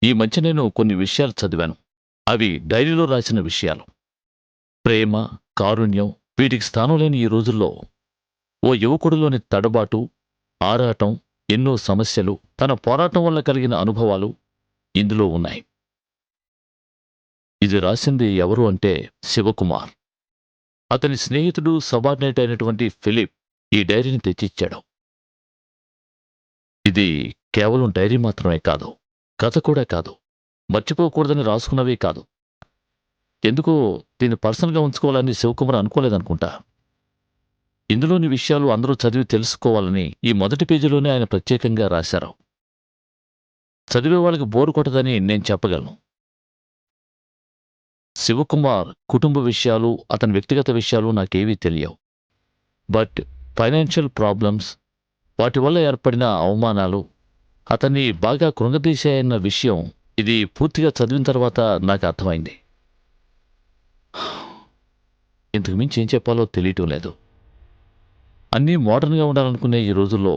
ఈ మధ్య నేను కొన్ని విషయాలు చదివాను. అవి డైరీలో రాసిన విషయాలు. ప్రేమ, కారుణ్యం వీటికి స్థానం లేని ఈ రోజుల్లో ఓ యువకుడిలోని తడబాటు, ఆరాటం, ఎన్నో సమస్యలు, తన పోరాటం వల్ల కలిగిన అనుభవాలు ఇందులో ఉన్నాయి. ఇది రాసింది ఎవరు అంటే శివకుమార్. అతని స్నేహితుడు, సబార్డినేట్ అయినటువంటి ఫిలిప్ ఈ డైరీని తెచ్చిచ్చాడు. ఇది కేవలం డైరీ మాత్రమే కాదు, కథ కూడా కాదు, మర్చిపోకూడదని రాసుకున్నవే కాదు. ఎందుకో దీన్ని పర్సనల్గా ఉంచుకోవాలని శివకుమార్ అనుకోలేదనుకుంటా. ఇందులోని విషయాలు అందరూ చదివి తెలుసుకోవాలని ఈ మొదటి పేజీలోనే ఆయన ప్రత్యేకంగా రాశారు. చదివే వాళ్ళకి బోరు కొట్టదని నేను చెప్పగలను. శివకుమార్ కుటుంబ విషయాలు, అతని వ్యక్తిగత విషయాలు నాకేవీ తెలియవు. బట్ ఫైనాన్షియల్ ప్రాబ్లమ్స్, వాటి వల్ల ఏర్పడిన అవమానాలు అతన్ని బాగా కృంగదీశాయన్న విషయం ఇది పూర్తిగా చదివిన తర్వాత నాకు అర్థమైంది. ఇంతకు మించి ఏం చెప్పాలో తెలియటం లేదు. అన్నీ మోడర్న్గా ఉండాలనుకునే ఈ రోజుల్లో,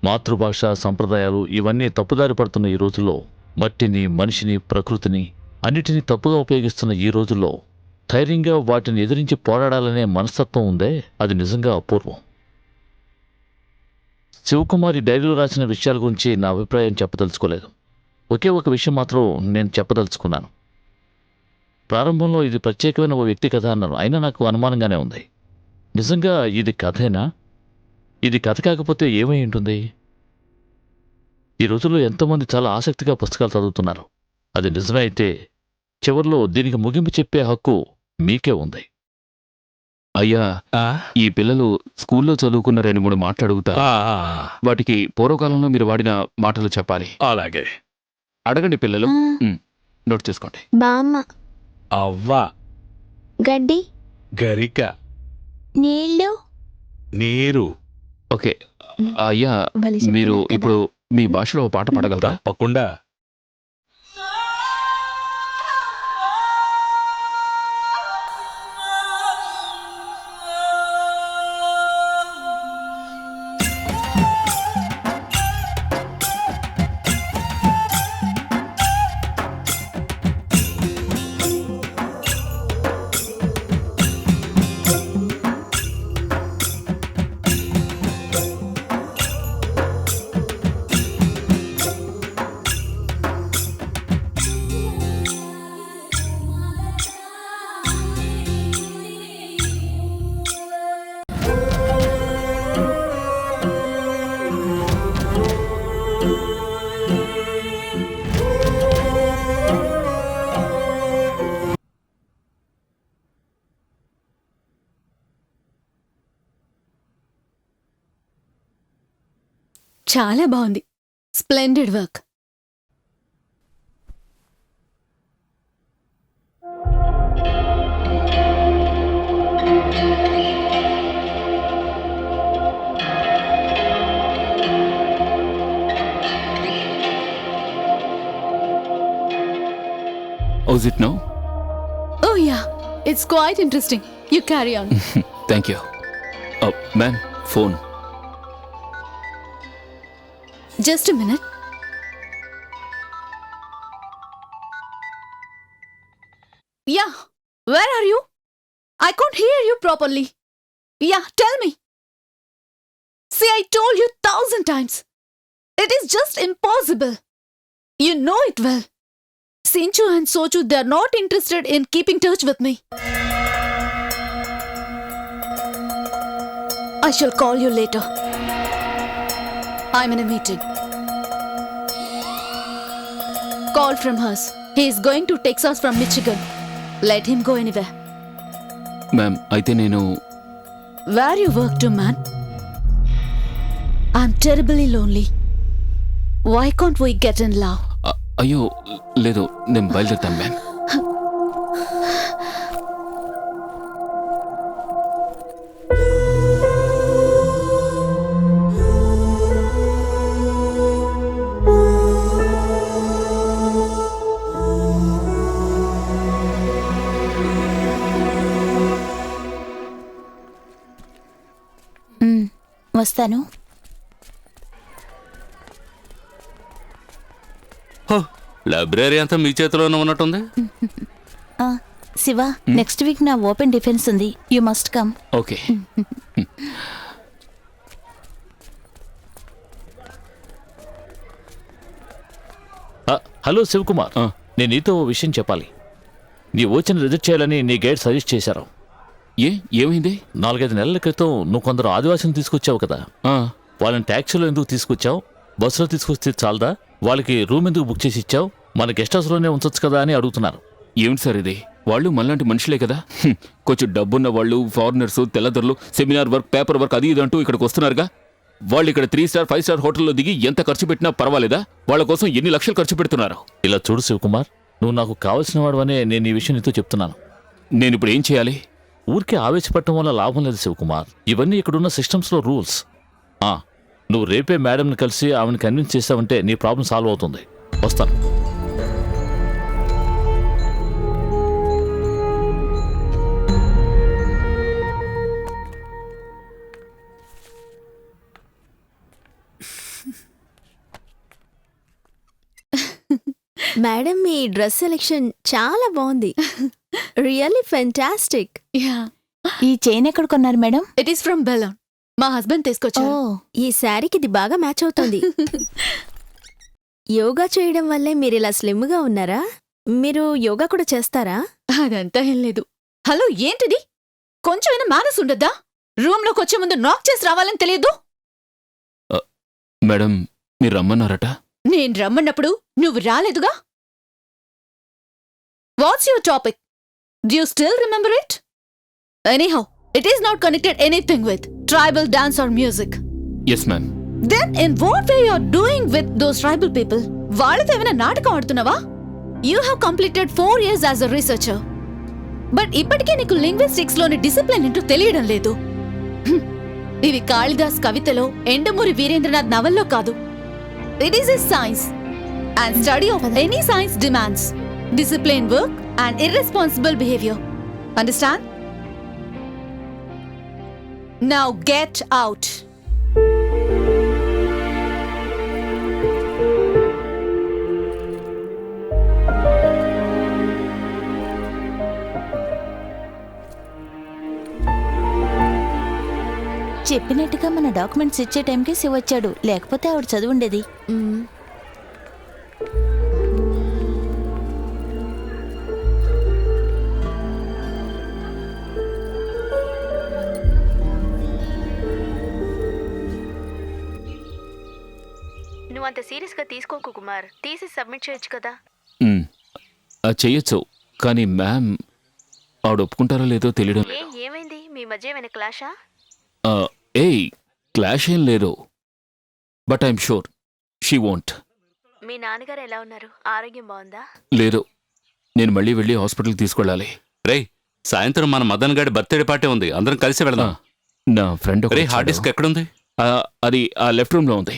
మాతృభాష, సంప్రదాయాలు ఇవన్నీ తప్పుదారి పడుతున్న ఈ రోజుల్లో, మట్టిని, మనిషిని, ప్రకృతిని అన్నిటినీ తప్పుగా ఉపయోగిస్తున్న ఈ రోజుల్లో ధైర్యంగా వాటిని ఎదిరించి పోరాడాలనే మనస్తత్వం ఉందే, అది నిజంగా అపూర్వం. శివకుమారి డైరీలో రాసిన విషయాల గురించి నా అభిప్రాయం చెప్పదలుచుకోలేదు. ఒకే ఒక విషయం మాత్రం నేను చెప్పదలుచుకున్నాను. ప్రారంభంలో ఇది ప్రత్యేకమైన ఓ వ్యక్తి కథ అన్నాను, అయినా నాకు అనుమానంగానే ఉంది. నిజంగా ఇది కథేనా? ఇది కథ కాకపోతే ఏమై ఉంటుంది? ఈ రోజుల్లో ఎంతోమంది చాలా ఆసక్తిగా పుస్తకాలు చదువుతున్నారు. అది నిజమే అయితే చివర్లో దీనికి ముగింపు చెప్పే హక్కు మీకే ఉంది. అయ్యా, ఈ పిల్లలు స్కూల్లో చదువుకున్న 2-3 మాటలు అడుగుతా. వాటికి పూర్వకాలంలో మీరు వాడిన మాటలు చెప్పాలి. అలాగే. అడగండి పిల్లలు. నోట్ చేసుకోండి. బామ్మ, అవ్వ, గడ్డి, గరిక, నీళ్ళు, నీరు. ఓకే అయ్యా, భలే చెప్పారు మీరు కదా. ఇప్పుడు మీ భాషలో ఓ పాట పాడగలరా? తప్పకుండా. చాలా బాగుంది. Splendid work. How's it now? Oh yeah, it's quite interesting. You carry on. Thank you. Ma'am, phone. Just a minute. Yeah, where are you? I can't hear you properly. Yeah, tell me. See, I told you 1,000 times. It is just impossible. You know it well. Sinchu and Sochu, they are not interested in keeping touch with me. I shall call you later. I'm in a meeting. Call from hers. He is going to Texas from Michigan. Let him go anywhere. Ma'am, అయితే నేను Where you work to, man? I'm terribly lonely. Why can't we get in love? అయ్యో లేదు, నేను బయలుదేరుతాను ma'am. వస్తాను. Library అంతా మీ చేతిలోనే ఉన్నట్టుంది. శివ నెక్స్ట్ వీక్ నా ఓపెన్ డిఫెన్స్ ఉంది, you must come. Okay. Hello Shivakumar, నేను నీతో ఓ విషయం చెప్పాలి. నీ ఓచని రిజెక్ట్ చేయాలని నీ గైడ్ సజెస్ట్ చేశారు. ఏమైంది? 4-5 నెలల క్రితం నువ్వు కొందరు ఆదివాసులను తీసుకొచ్చావు కదా, వాళ్ళని ట్యాక్సీలో ఎందుకు తీసుకొచ్చావు? బస్సులో తీసుకొస్తే చాలదా? వాళ్ళకి రూమ్ ఎందుకు బుక్ చేసి ఇచ్చావు? మన గెస్ట్ హౌస్లోనే ఉంచొచ్చు కదా అని అడుగుతున్నారు. ఏమిటి సార్ ఇది? వాళ్ళు మనలాంటి మనుషులే కదా. కొంచెం డబ్బున్న వాళ్ళు, ఫారినర్స్, తెల్లదొరలు, సెమినార్ వర్క్, పేపర్ వర్క్ అది ఇదంటూ ఇక్కడికి వస్తున్నారుగా. వాళ్ళు ఇక్కడ 3 స్టార్ 5 స్టార్ హోటల్లో దిగి ఎంత ఖర్చు పెట్టినా పర్వాలేదా? వాళ్ళ కోసం ఎన్ని లక్షలు ఖర్చు పెడుతున్నారు? ఇలా చూడు శివకుమార్, నువ్వు నాకు కావాల్సిన వాడువనే నేను ఈ విషయం నీతో చెప్తున్నాను. నేను ఇప్పుడు ఏం చేయాలి? ఊరికే ఆవేశపడటం వల్ల లాభం లేదు శివకుమార్. ఇవన్నీ ఇక్కడున్న సిస్టమ్స్లో రూల్స్. నువ్వు రేపే మేడంని కలిసి ఆమెను కన్విన్స్ చేసావంటే నీ ప్రాబ్లం సాల్వ్ అవుతుంది. వస్తాను. మేడం, మీ డ్రెస్ సెలెక్షన్ చాలా బాగుంది. Really fantastic. యా, ఈ చైన్ ఎక్కడ కొన్నారు madam? It is from balloon. మా హస్బెండ్ ఓ తీసుకొచ్చారు. ఈ శారీకి ఇది బాగా మ్యాచ్ అవుతుంది. యోగా చేయడం వల్లే మీరు ఇలా స్లిమ్గా ఉన్నారా? మీరు యోగా కూడా చేస్తారా? అదంతా ఏం లేదు. హలో, ఏంటిది? కొంచెమైనా మేనస్ ఉండద్దా? రూమ్లోకి వచ్చే ముందు నాక్ చేసి రావాలని తెలియదు? మేడం, మీరు రమ్మన్నారట. నేను రమ్మన్నప్పుడు నువ్వు రాలేదుగా. What's your topic? Do you still remember it? Anyhow, it is not connected anything with tribal dance or music. Yes ma'am. Then in what way you are doing with those tribal people? వాళ్ళతో ఏమైనా నాటకం ఆడుతున్నావా? You have completed 4 years as a researcher. But ఇప్పటికే నీకు linguistics లోని discipline ఏంటో తెలియడం లేదు. ఇవి కాళిదాస్ కవితలో, ఎండమూరి వీరేంద్రనాథ్ నవల్లో కాదు. It is a science, and study of any science demands disciplined work and irresponsible behavior. Understand? Now get out. చెప్పినట్టుగా మన డాక్యుమెంట్స్ ఇచ్చే టైంకి శివ వచ్చాడు, లేకపోతే ఆవిడ చదువుండేది. నువ్వు అంత సీరియస్గా తీసుకోకు కుమార్, తీసి సబ్మిట్ చేయొచ్చు కదా. చెయ్యొచ్చు, కానీ మ్యామ్ ఆవిడ ఒప్పుకుంటారో లేదో తెలియడం. ఏమైంది? మీ మధ్య ఏమైనా క్లాషా? క్లాష్ ఏం లేదు, but I'm sure she won't. మీ నాన్నగారు ఎలా ఉన్నారు? ఆరోగ్యం బాగుందా? లేదు, నేను మళ్ళీ వెళ్ళి హాస్పిటల్కి తీసుకెళ్ళాలి. రేయ్, సాయంత్రం మన మదన్ గారి బర్త్డే పార్టీ ఉంది, అందరం కలిసి వెళదాం. నా ఫ్రెండ్ రే, హార్డ్ డిస్క్ ఎక్కడుంది? అది ఆ లెఫ్ట్ రూమ్లో ఉంది.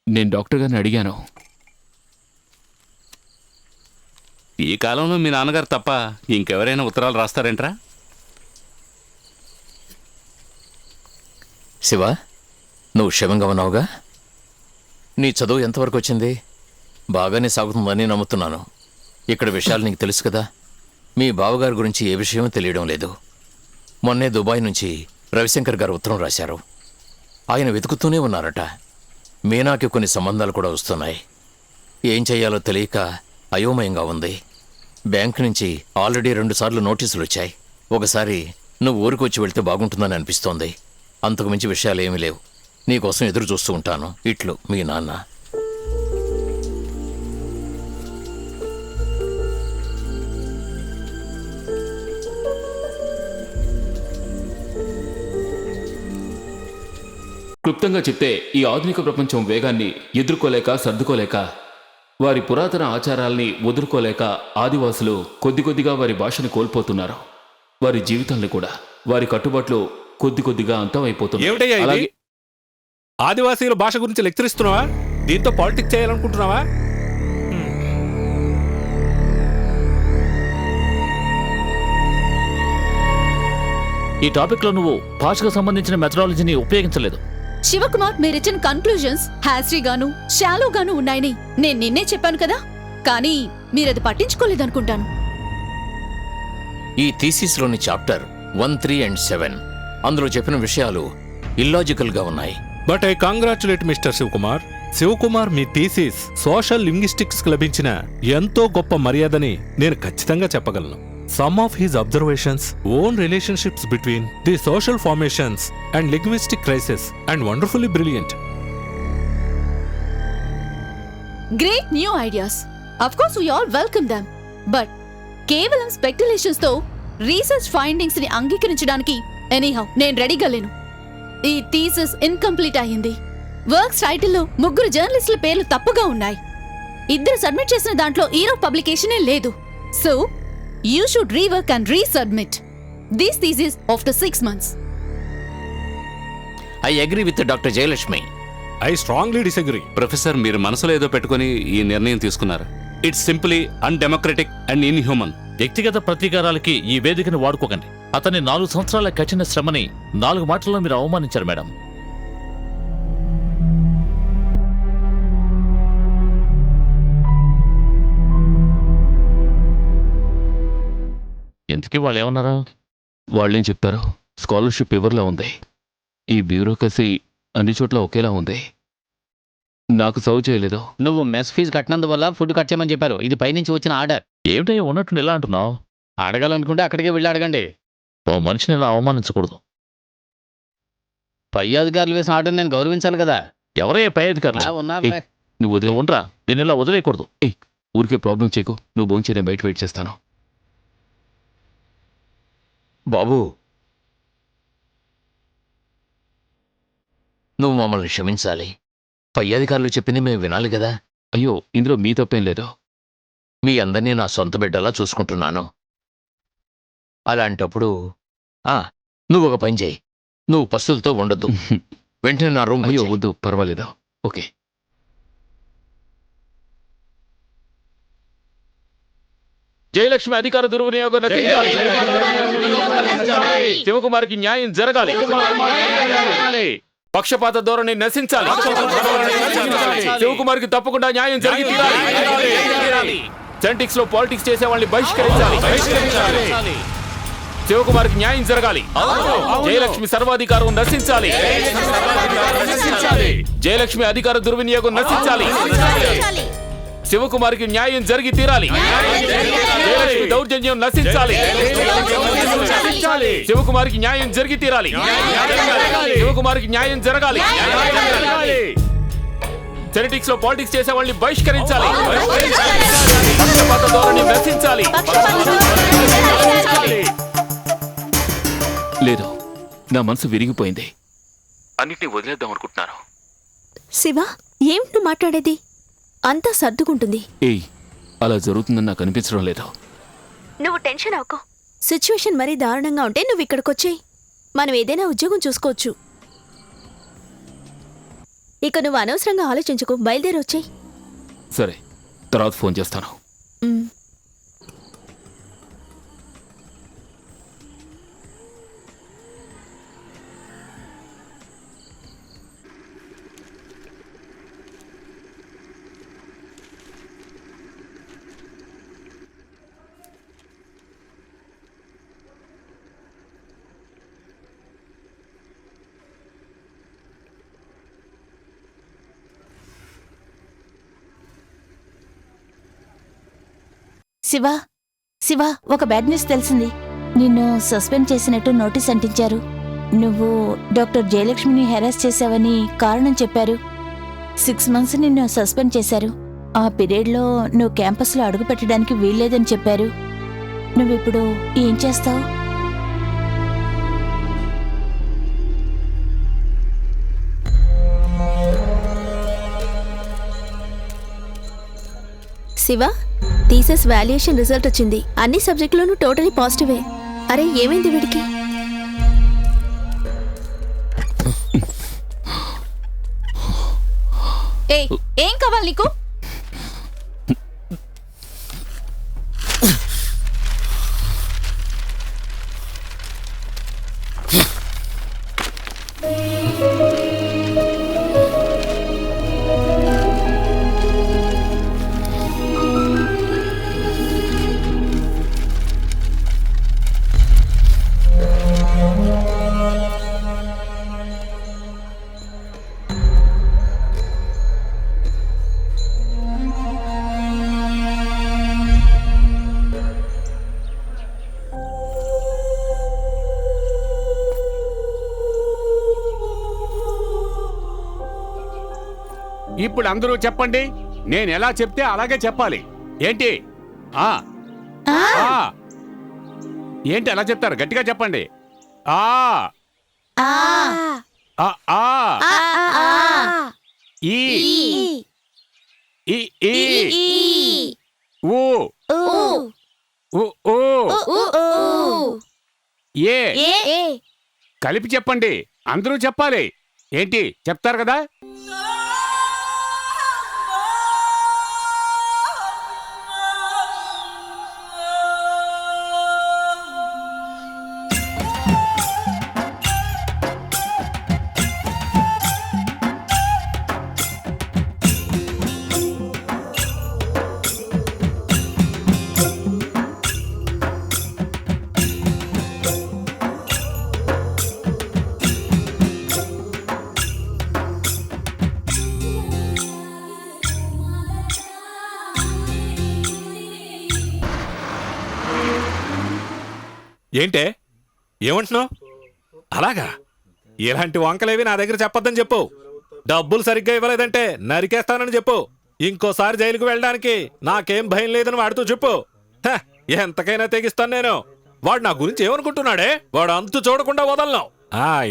నేను డాక్టర్ గారిని అడిగాను. ఈ కాలంలో మీ నాన్నగారు తప్ప ఇంకెవరైనా ఉత్తరాలు రాస్తారేంట్రా? శివ, నువ్వు క్షేమంగా ఉన్నావుగా? నీ చదువు ఎంతవరకు వచ్చింది? బాగానే సాగుతుందని నమ్ముతున్నాను. ఇక్కడ విషయాలు నీకు తెలుసు కదా. మీ బావగారి గురించి ఏ విషయం తెలియడం లేదు. మొన్నే దుబాయ్ నుంచి రవిశంకర్ గారు ఉత్తరం రాశారు. ఆయన వెతుకుతూనే ఉన్నారట. మీనాకి కొన్ని సంబంధాలు కూడా వస్తున్నాయి. ఏం చెయ్యాలో తెలియక అయోమయంగా ఉంది. బ్యాంక్ నుంచి ఆల్రెడీ 2 సార్లు నోటీసులు వచ్చాయి. ఒకసారి నువ్వు ఊరికి వచ్చి వెళ్తే బాగుంటుందని అనిపిస్తోంది. అంతకు మించి విషయాలు ఏమీ లేవు. నీకోసం ఎదురు చూస్తూ ఉంటాను. ఇట్లు మీ నాన్న. క్లుప్తంగా చెప్తే, ఈ ఆధునిక ప్రపంచం వేగాన్ని ఎదుర్కోలేక సర్దుకోలేక, వారి పురాతన ఆచారాల్ని వదులుకోలేక ఆదివాసులు కొద్ది కొద్దిగా వారి భాషను కోల్పోతున్నారు. వారి జీవితాల్ని కూడా, వారి కట్టుబాట్లు కొద్ది కొద్దిగా అంతమైపోతున్నాయి. ఏమిటయ్యా ఇది? అలాగే ఆదివాసీల భాష గురించి లెక్చర్ ఇస్తున్నావా? దీంతో పాలిటిక్స్ చేయాలనుకుంటున్నావా? ఈ టాపిక్లో నువ్వు భాషకు సంబంధించిన మెథడాలజీని ఉపయోగించలేదు. శివకుమార్ మీరిచ్చిన కన్క్లూజన్స్ హ్యాస్రీ గాను షాలో గాను ఉన్నాయని నేను నిన్నే చెప్పాను కదా, కానీ మీరది పట్టించుకోలేదనుకుంటాను. ఈ థీసిస్లోని చాప్టర్ 1, 3 and 7 అందులో చెప్పిన విషయాలు ఇల్లాజికల్గా ఉన్నాయి. But I congratulate mister Shivakumar. Shivakumar, మీ థీసిస్ సోషల్ లింగ్విస్టిక్స్ లభించిన ఎంతో గొప్ప మర్యాదని నేను ఖచ్చితంగా చెప్పగలను. Some of his observations on relationships between the social formations and linguistic crisis and wonderfully brilliant. Great new ideas, of course we all welcome them. But కేవలం speculations తో రీసెర్చ్ ఫైండింగ్స్ ని అంగీకరించడానికి ఎనీహౌ నేను రెడీగా లేను. ఈ థీసిస్ ఇన్కంప్లీట్ అయ్యింది. Works టైటిల్లో 3 జర్నలిస్టుల పేర్లు తప్పుగా ఉన్నాయి. 2 సబ్మిట్ చేసిన దాంట్లో ఈరో పబ్లికేషనే లేదు. So you should rework and resubmit these thesis after 6 months. I agree with doctor Jayalakshmi. I strongly disagree. Professor, మీరు మనసులో ఏదో పెట్టుకుని ఈ నిర్ణయం తీసుకున్నారు. It's simply undemocratic and inhuman. వ్యక్తిగత ప్రతీకారాలకి ఈ వేదికను వాడుకోకండి. అతని 4 సంవత్సరాల కఠిన శ్రమని 4 మాటల్లో మీరు అవమానించారు మేడం. ఎందుకు వాళ్ళు ఏమన్నారా? వాళ్ళేం చెప్తారు? స్కాలర్షిప్ ఎవరిలా ఉంది, ఈ బ్యూరోక్రసీ అన్ని చోట్ల ఒకేలా ఉంది. నాకు సర్వ్ చేయలేదు. నువ్వు మెస్ ఫీజు కట్టినందువల్ల ఫుడ్ కట్ చేయమని చెప్పారు. ఇది పైనుంచి వచ్చిన ఆర్డర్. ఏమిటయ్యా ఉన్నట్టు ఎలా అంటున్నావు? అడగాలనుకుంటే అక్కడికే వెళ్ళి అడగండి. ఓ మనిషిని ఇలా అవమానించకూడదు. పై అధికారులు వేసిన ఆర్డర్ నేను గౌరవించాలి కదా. ఎవరయ్యా పై అధికారులు? ఉన్నారులే. నువ్వు వదిలే. ఉండరా, దీన్ని ఇలా వదిలేయకూడదు. ఊరికే ప్రాబ్లం చేయకు. నువ్వు భోంచే, నేను బయట వెయిట్ చేస్తాను. బాబు, నువ్వు మమ్మల్ని క్షమించాలి. పై అధికారులు చెప్పింది మేము వినాలి కదా. అయ్యో, ఇందులో మీ తప్పేం లేదు. మీ అందరినీ నా సొంత బిడ్డలా చూసుకుంటున్నాను. అలాంటప్పుడు నువ్వు ఒక పని చేయి. నువ్వు పస్తులతో ఉండొద్దు. వెంటనే నా రూమ్. అయ్యో వద్దు, పర్వాలేదు. ఓకే. జయలక్ష్మి అధికార దుర్వినియోగం నశించాలి. శివకుమార్కి న్యాయం జరగాలి. పక్షపాత ధోరణి నశించాలి. శివకుమార్కి తప్పకుండా న్యాయం జరిగి తీరాలి. సెంటిక్స్ లో పాలిటిక్స్ చేసే వాళ్ళని బహిష్కరించాలి. శివకుమార్కి న్యాయం జరగాలి. జయలక్ష్మి సర్వాధికారం నశించాలి. జయలక్ష్మి అధికార దుర్వినియోగం నశించాలి. శివకుమార్కి న్యాయం జరిగి తీరాలి. జయలక్ష్మి దౌర్జన్యం నశించాలి. శివకుమార్కి న్యాయం జరిగి తీరాలి. శివకుమార్కి న్యాయం జరగాలి. సెనటిక్స్ లో పాలిటిక్స్ చేసే వాళ్ళని బహిష్కరించాలి. పక్షపాత ధోరణి నశించాలి. లేదు, నా మనసు విరిగిపోయింది. అన్నిటినీ వదిలేద్దాం అనుకుంటున్నాను. శివ, ఏమిటి నువ్వు మాట్లాడేది? అంతా సర్దుకుంటుంది. ఏయ్, అలా జరుగుతుందని నాకు అనిపించడం లేదు. నువ్వు టెన్షన్ అవ్వకు. సిచ్యువేషన్ మరీ దారుణంగా ఉంటే నువ్వు ఇక్కడికొచ్చేయి. మనం ఏదైనా ఉద్యోగం చూసుకోవచ్చు. ఇక నువ్వు అనవసరంగా ఆలోచించుకో. బయలుదేరి వచ్చేయి. సరే, తర్వాత ఫోన్ చేస్తాను. శివ, శివ, ఒక బ్యాడ్ న్యూస్ తెలిసింది. నిన్ను సస్పెండ్ చేసినట్టు నోటీస్ అంటించారు. నువ్వు డాక్టర్ జయలక్ష్మిని హెరాస్ చేశావని కారణం చెప్పారు. 6 months నిన్ను సస్పెండ్ చేశారు. ఆ పీరియడ్లో నువ్వు క్యాంపస్లో అడుగు పెట్టడానికి వీల్లేదని చెప్పారు. నువ్విప్పుడు ఏం చేస్తావు? శివ, థీసిస్ వాల్యుయేషన్ రిజల్ట్ వచ్చింది. అన్ని సబ్జెక్టులోనూ టోటలీ పాజిటివే. అరే, ఏమైంది వీడికి? ఏం కావాలి నీకు? ఇప్పుడు అందరూ చెప్పండి. నేను ఎలా చెప్తే అలాగే చెప్పాలి. ఏంటి? ఆ ఆ. ఏంటి అలా చెప్తారు? గట్టిగా చెప్పండి. ఆ ఆ ఆ ఆ. ఆ ఈ ఈ ఈ. ఊ ఊ ఊ. ఏ. కలిపి చెప్పండి. అందరూ చెప్పాలి. ఏంటి చెప్తారు కదా? ఏంటే ఏమంటున్నావు? అలాగా ఇలాంటి వంకలేవి నా దగ్గర చెప్పొద్దని చెప్పు. డబ్బులు సరిగ్గా ఇవ్వలేదంటే నరికేస్తానని చెప్పు. ఇంకోసారి జైలుకు వెళ్ళడానికి నాకేం భయం లేదని వాడితో చెప్పు. హ, ఎంతకైనా తెగిస్తాను నేను. వాడు నా గురించి ఏమనుకుంటున్నాడే? వాడు అంతు చూడకుండా వదలను.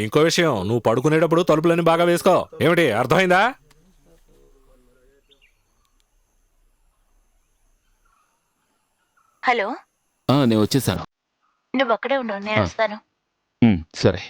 ఇంకో విషయం, నువ్వు పడుకునేటప్పుడు తలుపులన్నీ బాగా వేసుకో. ఏమిటి, అర్థమైందా? హలో, నేను వచ్చేసాను. నువ్వు అక్కడే ఉండు, నేను వస్తాను. సరే.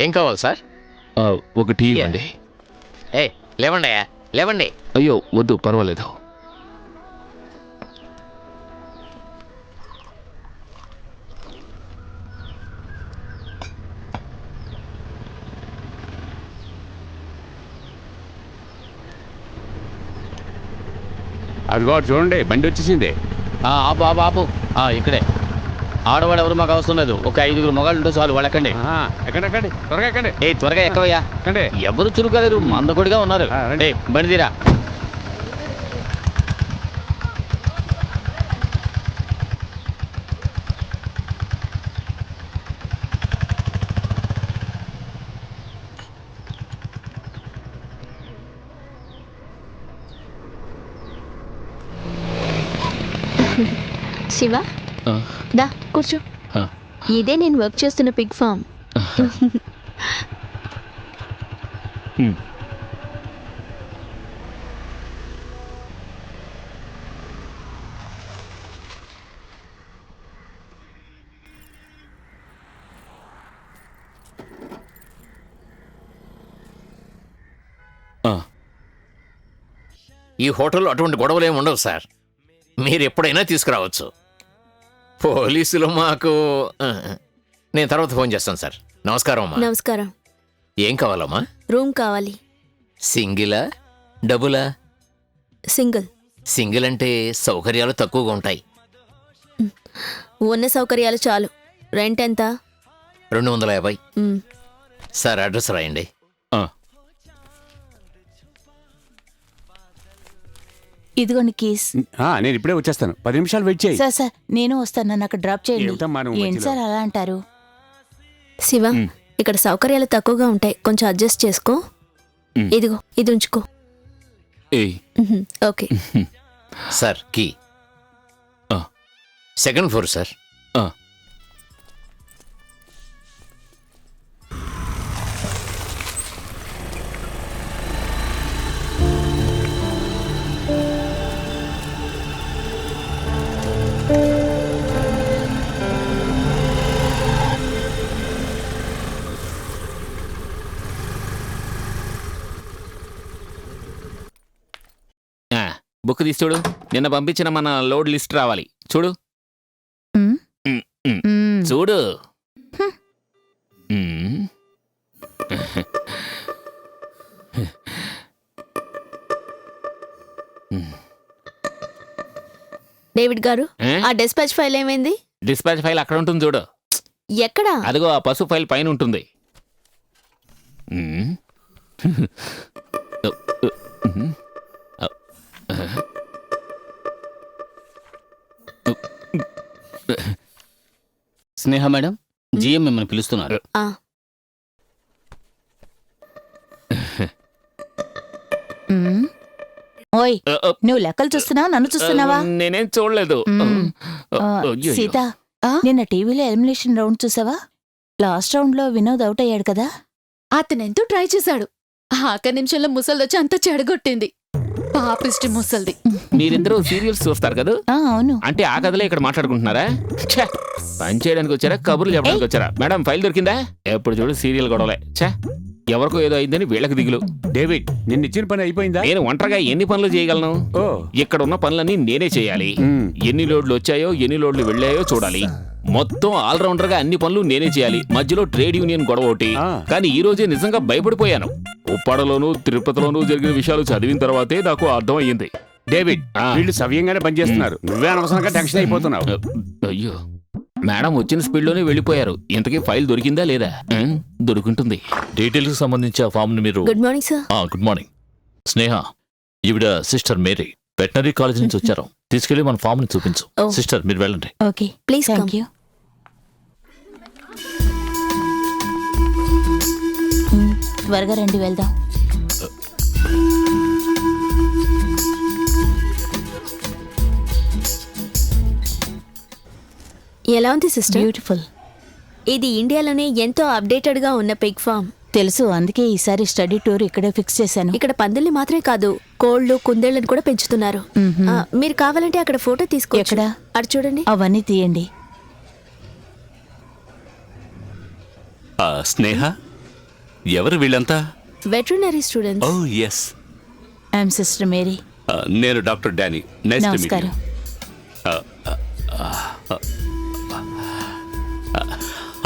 ఏం కావాలి సార్? ఒక టీ ఇవ్వండి. లేవండి లేవండి. అయ్యో వద్దు, పర్వాలేదు. అదిగో చూడండి, బండి వచ్చేసింది. ఆపు ఇక్కడే. ఆడవాడు ఎవరు మాకు అవసరం లేదు. ఒక 5 మొగాళ్ళు ఉంటే చాలు. వాళ్ళు ఎక్కండి. ఎక్కండి, త్వరగా ఎక్కండి. త్వరగా ఎక్కవయ్యా. ఎక్కండి. ఎవరు చురుకలేరు, మందకొడిగా ఉన్నారు. రండి. బండి తీరా. శివ, దా కూర్చో. ఇదే నేను వర్క్ చేస్తున్న పిగ్ ఫామ్. ఈ హోటల్లో అటువంటి గొడవలు ఏమి ఉండవు సార్. మీరు ఎప్పుడైనా తీసుకురావచ్చు. పోలీసులు మాకు నేను తర్వాత ఫోన్ చేస్తాను సార్. నమస్కారం అమ్మా. నమస్కారం. ఏం కావాలమ్మా? రూమ్ కావాలి. సింగిలా డబులా? సింగిల్. సింగిల్ అంటే సౌకర్యాలు తక్కువగా ఉంటాయి. ఉన్న సౌకర్యాలు చాలు. రెంట్ ఎంత? 250. సార్ అడ్రస్ రాయండి. ఇదిగోండి కీస్. నేను ఇప్పుడే వచ్చేస్తాను. 10 నిమిషాలు వెయిట్ చేయి. సార్ నేను వస్తాను, నన్ను అక్కడ డ్రాప్ చేయండి. ఏమిటమ్మా నువ్వు ఏంటి మధ్యలో? సార్ అలా అంటారు? శివ, ఇక్కడ సౌకర్యాలు తక్కువగా ఉంటాయి, కొంచెం అడ్జస్ట్ చేసుకో. ఇదిగో, ఇది ఉంచుకో. Okay. Sir key. Second floor sir. Book తీసి చూడు. నిన్న పంపించిన మన లోడ్ లిస్ట్ రావాలి. చూడు చూడు. డేవిడ్ గారు ఏ? ఆ డిస్పాచ్ ఫైల్ ఏమైంది? డిస్పాచ్ ఫైల్ అక్కడ ఉంటుంది చూడు. ఎక్కడా? అదిగో ఆ పసుపు ఫైల్ పైన ఉంటుంది. మ్మ్. స్నేహ మేడం, జిఎం మిమ్మల్ని పిలుస్తున్నారు. ఆ, మ్మ్. ఓయ్ నువ్వు లెక్కలు చూస్తున్నావా నన్ను చూస్తున్నావా? నేనేం చూడలేదు. మ్మ్. అయ్యయ్యో. సీత ఆ? నిన్న టీవీలో ఎలిమినేషన్ రౌండ్ చూసావా? లాస్ట్ రౌండ్ లో వినోద్ అవుట్ అయ్యాడు కదా. అతనెంతో ట్రై చేశాడు. ఆఖరి నిమిషంలో ముసల్దొచ్చి అంత చెడగొట్టింది. పాపిష్టి ముసల్ది. మీరిద్దరూ సీరియల్స్ చూస్తారు కదా? అవును. అంటే ఆ కథలే ఇక్కడ మాట్లాడుకుంటున్నారా? ఛే! పని చేయడానికి వచ్చారా, కబుర్లు చెప్పడానికి వచ్చారా? మేడం ఫైల్ దొరికిందా? ఎప్పుడు చూడు సీరియల్ గొడవలే. ఛే! ఎవరికో ఏదో అయిందని వీళ్ళకి దిగులు. డేవిడ్ నిన్న ఇచ్చిన పని అయిపోయిందా? నేను ఒంటరిగా ఎన్ని పనులు చేయగలను? ఓ ఇక్కడ ఉన్న పనులన్నీ నేనే చేయాలి. మ్మ్. ఎన్ని లోడ్లు వచ్చాయో ఎన్ని లోడ్లు వెళ్ళాయో చూడాలి. మొత్తం ఆల్రౌండర్ గా అన్ని పనులు నేనే చేయాలి. మధ్యలో ట్రేడ్ యూనియన్ గొడవ ఒకటి. ఆ. కానీ ఈ రోజే నిజంగా భయపడిపోయాను. ఉప్పాడలోనూ తిరుపతిలోనూ జరిగిన విషయాలు చదివిన తర్వాతే నాకు అర్థం అయ్యింది. డేవిడ్ ఆ. వీళ్ళు సవ్యంగానే పనిచేస్తున్నారు. నువ్వే అనవసరంగా టెన్షన్ అయిపోతున్నావు. అయ్యో, మేడం వచ్చిన స్పీడ్లోనే వెళ్ళిపోయారు. ఇంతకీ ఫైల్ దొరికిందా లేదా? దొరుకుంటుంది. డీటెయిల్స్ కి సంబంధించి ఆ ఫామ్ ని మీరు good morning sir. Good morning Sneha. ఈవిడ సిస్టర్ మేరీ, వెటనరీ కాలేజ్ నుంచి వచ్చారు. తీసుకెళ్లి మన ఫామ్ ని చూపించు. ఓ. సిస్టర్ మీరు వెళ్ళండి. Okay please come. Thank you. త్వరగా రండి వెళ్దాం. ఎలా ఉంది సిస్టర్? బ్యూటిఫుల్. ఇది ఇండియాలోనే ఎంతో అప్డేటెడ్ గా ఉన్న పిగ్ ఫామ్. తెలుసు, అందుకే ఈసారి స్టడీ టూర్ ఇక్కడే ఫిక్స్ చేశాను. ఇక్కడ పందుల్ని మాత్రమే కాదు, కోళ్లు కుందేళ్లను కూడా పెంచుతున్నారు. మ్మ్హ్మ్. మీరు కావాలంటే అక్కడ ఫోటో తీసుకోవచ్చు. ఎక్కడ? అటు చూడండి. అవన్నీ తీయండి. స్నేహ, ఎవరు వీళ్ళంతా? Veterinary students. Oh yes, I'm sister Mary. నేను doctor Danny. Nice to meet you. నమస్కారం.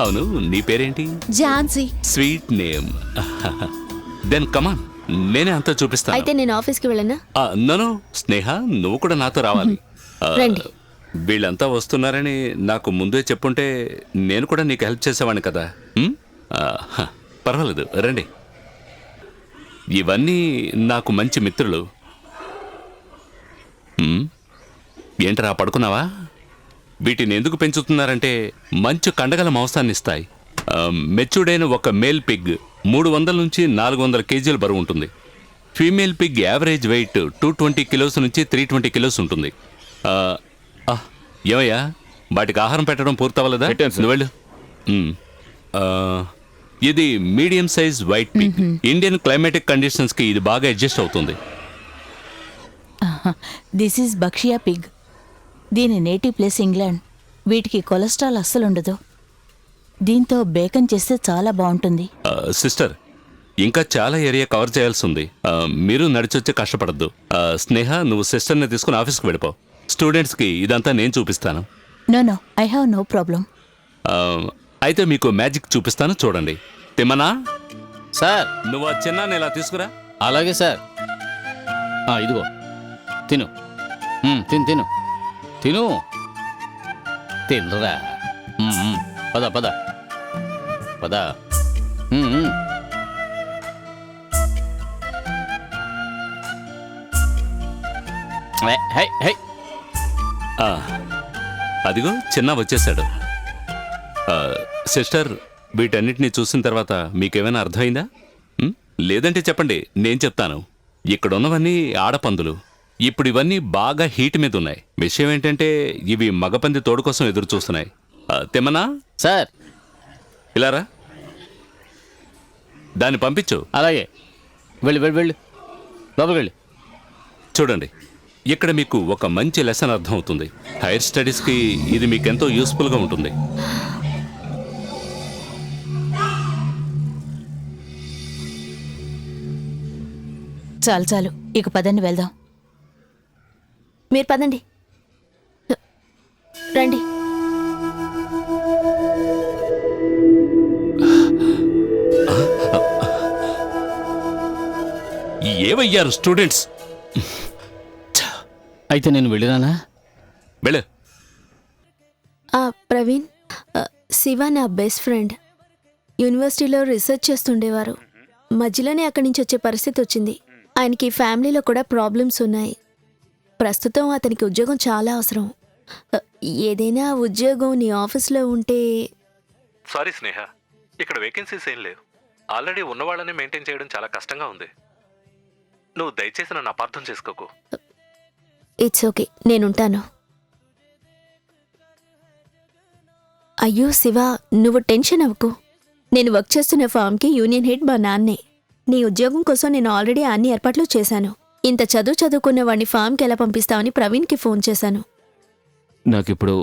అవును, నీ పేరేంటి? Jhansi. Sweet name. Then come on, నేనే అంతా చూపిస్తాను. అయితే నేను ఆఫీస్కి వెళ్ళనా? నో స్నేహ, నువ్వు కూడా నాతో రావాలి. రండి. వీళ్ళంతా వస్తున్నారని నాకు ముందే చెప్పుంటే నేను కూడా నీకు హెల్ప్ చేసేవాడిని కదా. పర్వాలేదు, రండి. ఇవన్నీ నాకు మంచి మిత్రులు. ఏంట్రా పడుకున్నావా? వీటిని ఎందుకు పెంచుతున్నారంటే మంచు కండగల మాంసాన్ని ఇస్తాయి. మెచ్యూర్డైన ఒక మేల్ పిగ్ 300 నుంచి 400 కేజీలు బరువు ఉంటుంది. Female Pig average wait 220 kilos నుంచి 320 కిలోస్ ఉంటుంది. ఏమయ్యా, వాటికి ఆహారం పెట్టడం పూర్తవలేదా? పెట్టాను సార్. నువ్వు వెళ్ళు. ఇది medium size white pig. Indian climatic conditions కి ఇది బాగా అడ్జస్ట్ అవుతుంది. This is Berkshire pig. దీని నేటివ్ ప్లేస్ ఇంగ్లాండ్. వీటికి కొలెస్ట్రాల్ అస్సలు ఉండదు. దీంతో బేకన్ చేస్తే చాలా బాగుంటుంది. సిస్టర్, ఇంకా చాలా ఏరియా కవర్ చేయాల్సి ఉంది. మీరు నడిచొచ్చి కష్టపడద్దు. స్నేహ, నువ్వు సిస్టర్ని తీసుకుని ఆఫీస్కి వెళ్ళిపో. స్టూడెంట్స్కి ఇదంతా నేను చూపిస్తాను. No I have no problem. అయితే మీకు మ్యాజిక్ చూపిస్తాను, చూడండి. తిమ్మనా, సార్. నువ్వు ఆ చిన్నాన్ని ఇలా తీసుకురా. అలాగే సార్. ఇదిగో తిను. తిను తిను తిను తినరా. పద పద పద. High high. అదిగో చిన్న వచ్చేసాడు. సిస్టర్, వీటన్నిటిని చూసిన తర్వాత మీకేమైనా అర్థమైందా? లేదంటే చెప్పండి, నేను చెప్తాను. ఇక్కడ ఉన్నవన్నీ ఆడపందులు. ఇప్పుడు ఇవన్నీ బాగా హీట్ మీద ఉన్నాయి. విషయం ఏంటంటే ఇవి మగపంది తోడు కోసం ఎదురు చూస్తున్నాయి. తెమ్మనా సార్, ఇలారా, దాన్ని పంపించు. అలాగే. వెళ్ళు వెళ్ళు వెళ్ళు, లోపలికి వెళ్ళి చూడండి. ఇక్కడ మీకు ఒక మంచి లెసన్ అర్థమవుతుంది. హైయర్ స్టడీస్కి ఇది మీకు ఎంతో యూస్ఫుల్గా ఉంటుంది. చాలు చాలు, ఇక పదండి వెళ్దాం. మీరు పదండి, రండి. ఏవయ్యారు స్టూడెంట్స్? అయితే నేను వెళ్ళిరానా? వెళ్ళు. ప్రవీణ్, శివ నా బెస్ట్ ఫ్రెండ్. యూనివర్సిటీలో రీసెర్చ్ చేస్తుండేవారు. మధ్యలోనే అక్కడి నుంచి వచ్చే పరిస్థితి వచ్చింది. ఆయనకి ఫ్యామిలీలో కూడా ప్రాబ్లమ్స్ ఉన్నాయి. ప్రస్తుతం అతనికి ఉద్యోగం చాలా అవసరం. ఏదైనా ఉద్యోగం నీ ఆఫీస్లో ఉంటే. సారీ స్నేహ, ఇక్కడ వేకెన్సీస్ ఏం లేవు. ఆల్రెడీ ఉన్నవాళ్ళని మెయింటైన్ చేయడం చాలా కష్టంగా ఉంది. నువ్వు దయచేసి నన్ను అపార్థం చేసుకోకు. ఇట్స్ ఓకే, నేనుంటాను. అయ్యో శివ, నువ్వు టెన్షన్ అవ్వకు. నేను వర్క్ చేస్తున్న ఫామ్కి యూనియన్ హెడ్ మా నాన్నే. నీ ఉద్యోగం కోసం నేను ఆల్రెడీ అన్ని ఏర్పాట్లు చేశాను. ఇంత చదువుకున్న వాడిని ఫామ్కి ఎలా పంపిస్తావని ప్రవీణ్కి ఫోన్ చేశాను. నాకిప్పుడు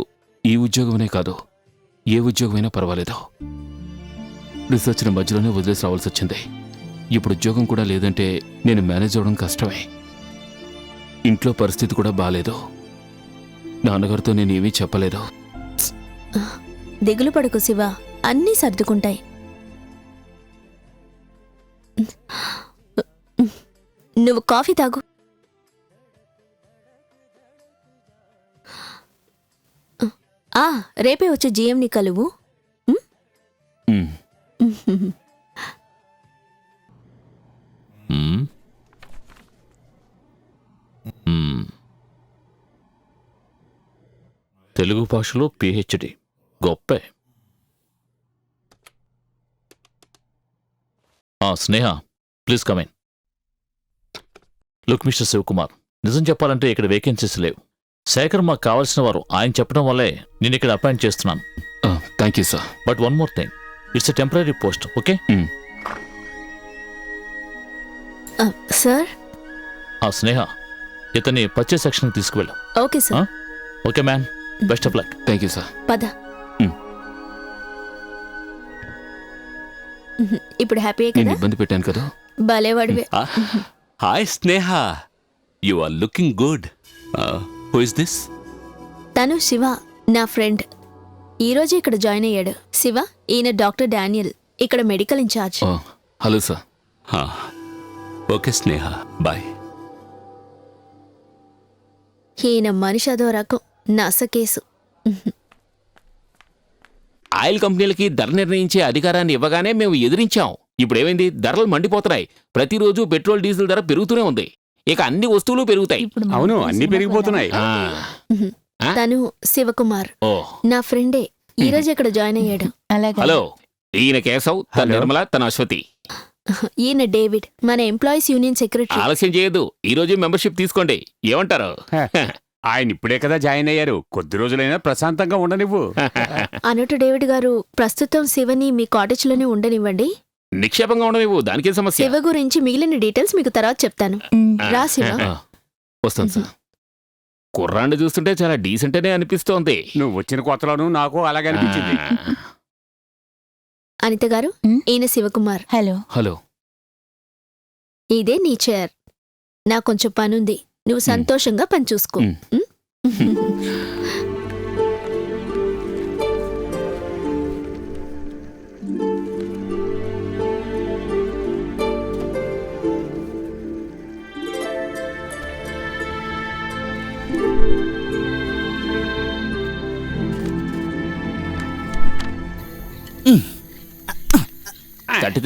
ఈ ఉద్యోగమనే కాదు, ఏ ఉద్యోగమైనా పర్వాలేదు. రీసెర్చ్ని మధ్యలోనే వదిలేసి రావాల్సి వచ్చింది. ఇప్పుడు ఉద్యోగం కూడా లేదంటే నేను మేనేజ్ అవ్వడం కష్టమే. ఇంట్లో పరిస్థితి కూడా బాలేదు. నాన్నగారితో నేను ఏమీ చెప్పలేదు. దిగులు పడకు శివ, అన్నీ సర్దుకుంటాయి. నువ్వు కాఫీ తాగు. రేపే వచ్చే జీఎంని కలువు. ఉమ్. తెలుగు భాషలో పిహెచ్డి గొప్పే. Sneha, please come in. Look mister Sivakumar, నిజం చెప్పాలంటే ఇక్కడ వేకెన్సీస్ లేవు. శేఖర్ మాకు కావాల్సిన వారు. ఆయన చెప్పడం వల్లే నేను ఇక్కడ అపాయింట్ చేస్తున్నాను. Thank you sir. But one more thing, it's a temporary post, okay? Sir. Sneha, ఇతన్ని పర్చేస్ సెక్షన్ తీసుకువెళ్ళు. Okay sir. Okay man, best of luck. Thank you sir. పద. ఇప్పుడు హ్యాపీయే నేను కదా? ఇబ్బంది పెట్టాను కదా? భలేవాడివే. Hi Sneha, you are looking good. Who is this? తను శివ, నా ఫ్రెండ్. ఈరోజు ఇక్కడ జాయిన్ అయ్యాడు. శివ, ఈయన డాక్టర్ డానియల్, ఇక్కడ medical in charge. Hello sir. Okay Sneha, bye. ఈయన మనిషి అదో రకం, నసకేసు. ఆయిల్ కంపెనీలకి ధర నిర్ణయించే అధికారాన్ని ఇవ్వగానే మేము ఎదిరించాం. ఇప్పుడేమైంది? ధరలు మండిపోతున్నాయి. ప్రతిరోజు పెట్రోల్ డీజిల్ ధర పెరుగుతూనే ఉంది. ఇక అన్ని వస్తువులు పెరుగుతాయి. అవును, అన్ని పెరిగిపోతున్నాయి. తను శివకుమార్, నా ఫ్రెండే. ఈ రోజు ఇక్కడ జాయిన్ అయ్యాడు. హలో, ఈయన కేశవ్, తన నిర్మల, తన అశ్వతి. ఈయన డేవిడ్, మన ఎంప్లాయీస్ యూనియన్ సెక్రటరీ. ఆలస్యం చేయొద్దు, ఈ రోజు మెంబర్షిప్ తీసుకోండి. ఏమంటారు? ఆయన ఇప్పుడే కదా జాయిన్ అయ్యారు, కొద్ది రోజులైనా ప్రశాంతంగా ఉండనివ్వు. అన్నట్టు డేవిడ్ గారు, ప్రస్తుతం శివని మీ కాటేజ్ లోనే ఉండనివ్వండి. నిక్షేపంగా ఉండనివ్వు, దానికే సమస్య. శివ గురించి మిగిలిన డీటెయిల్స్ మీకు తర్వాత చెప్తాను. రా శివ. వస్తాను సార్. కుర్రాండు చూస్తుంటే చాలా డీసెంట్ అనే అనిపిస్తోంది. నువ్వు వచ్చిన కొత్తలోనూ నాకు అలాగే అనిపించింది. అనిత గారు, ఈయన శివకుమార్. హలో. హలో. ఇదే నీ చైర్. నాకు కొంచెం పనుంది, నువ్వు సంతోషంగా పని చూసుకో.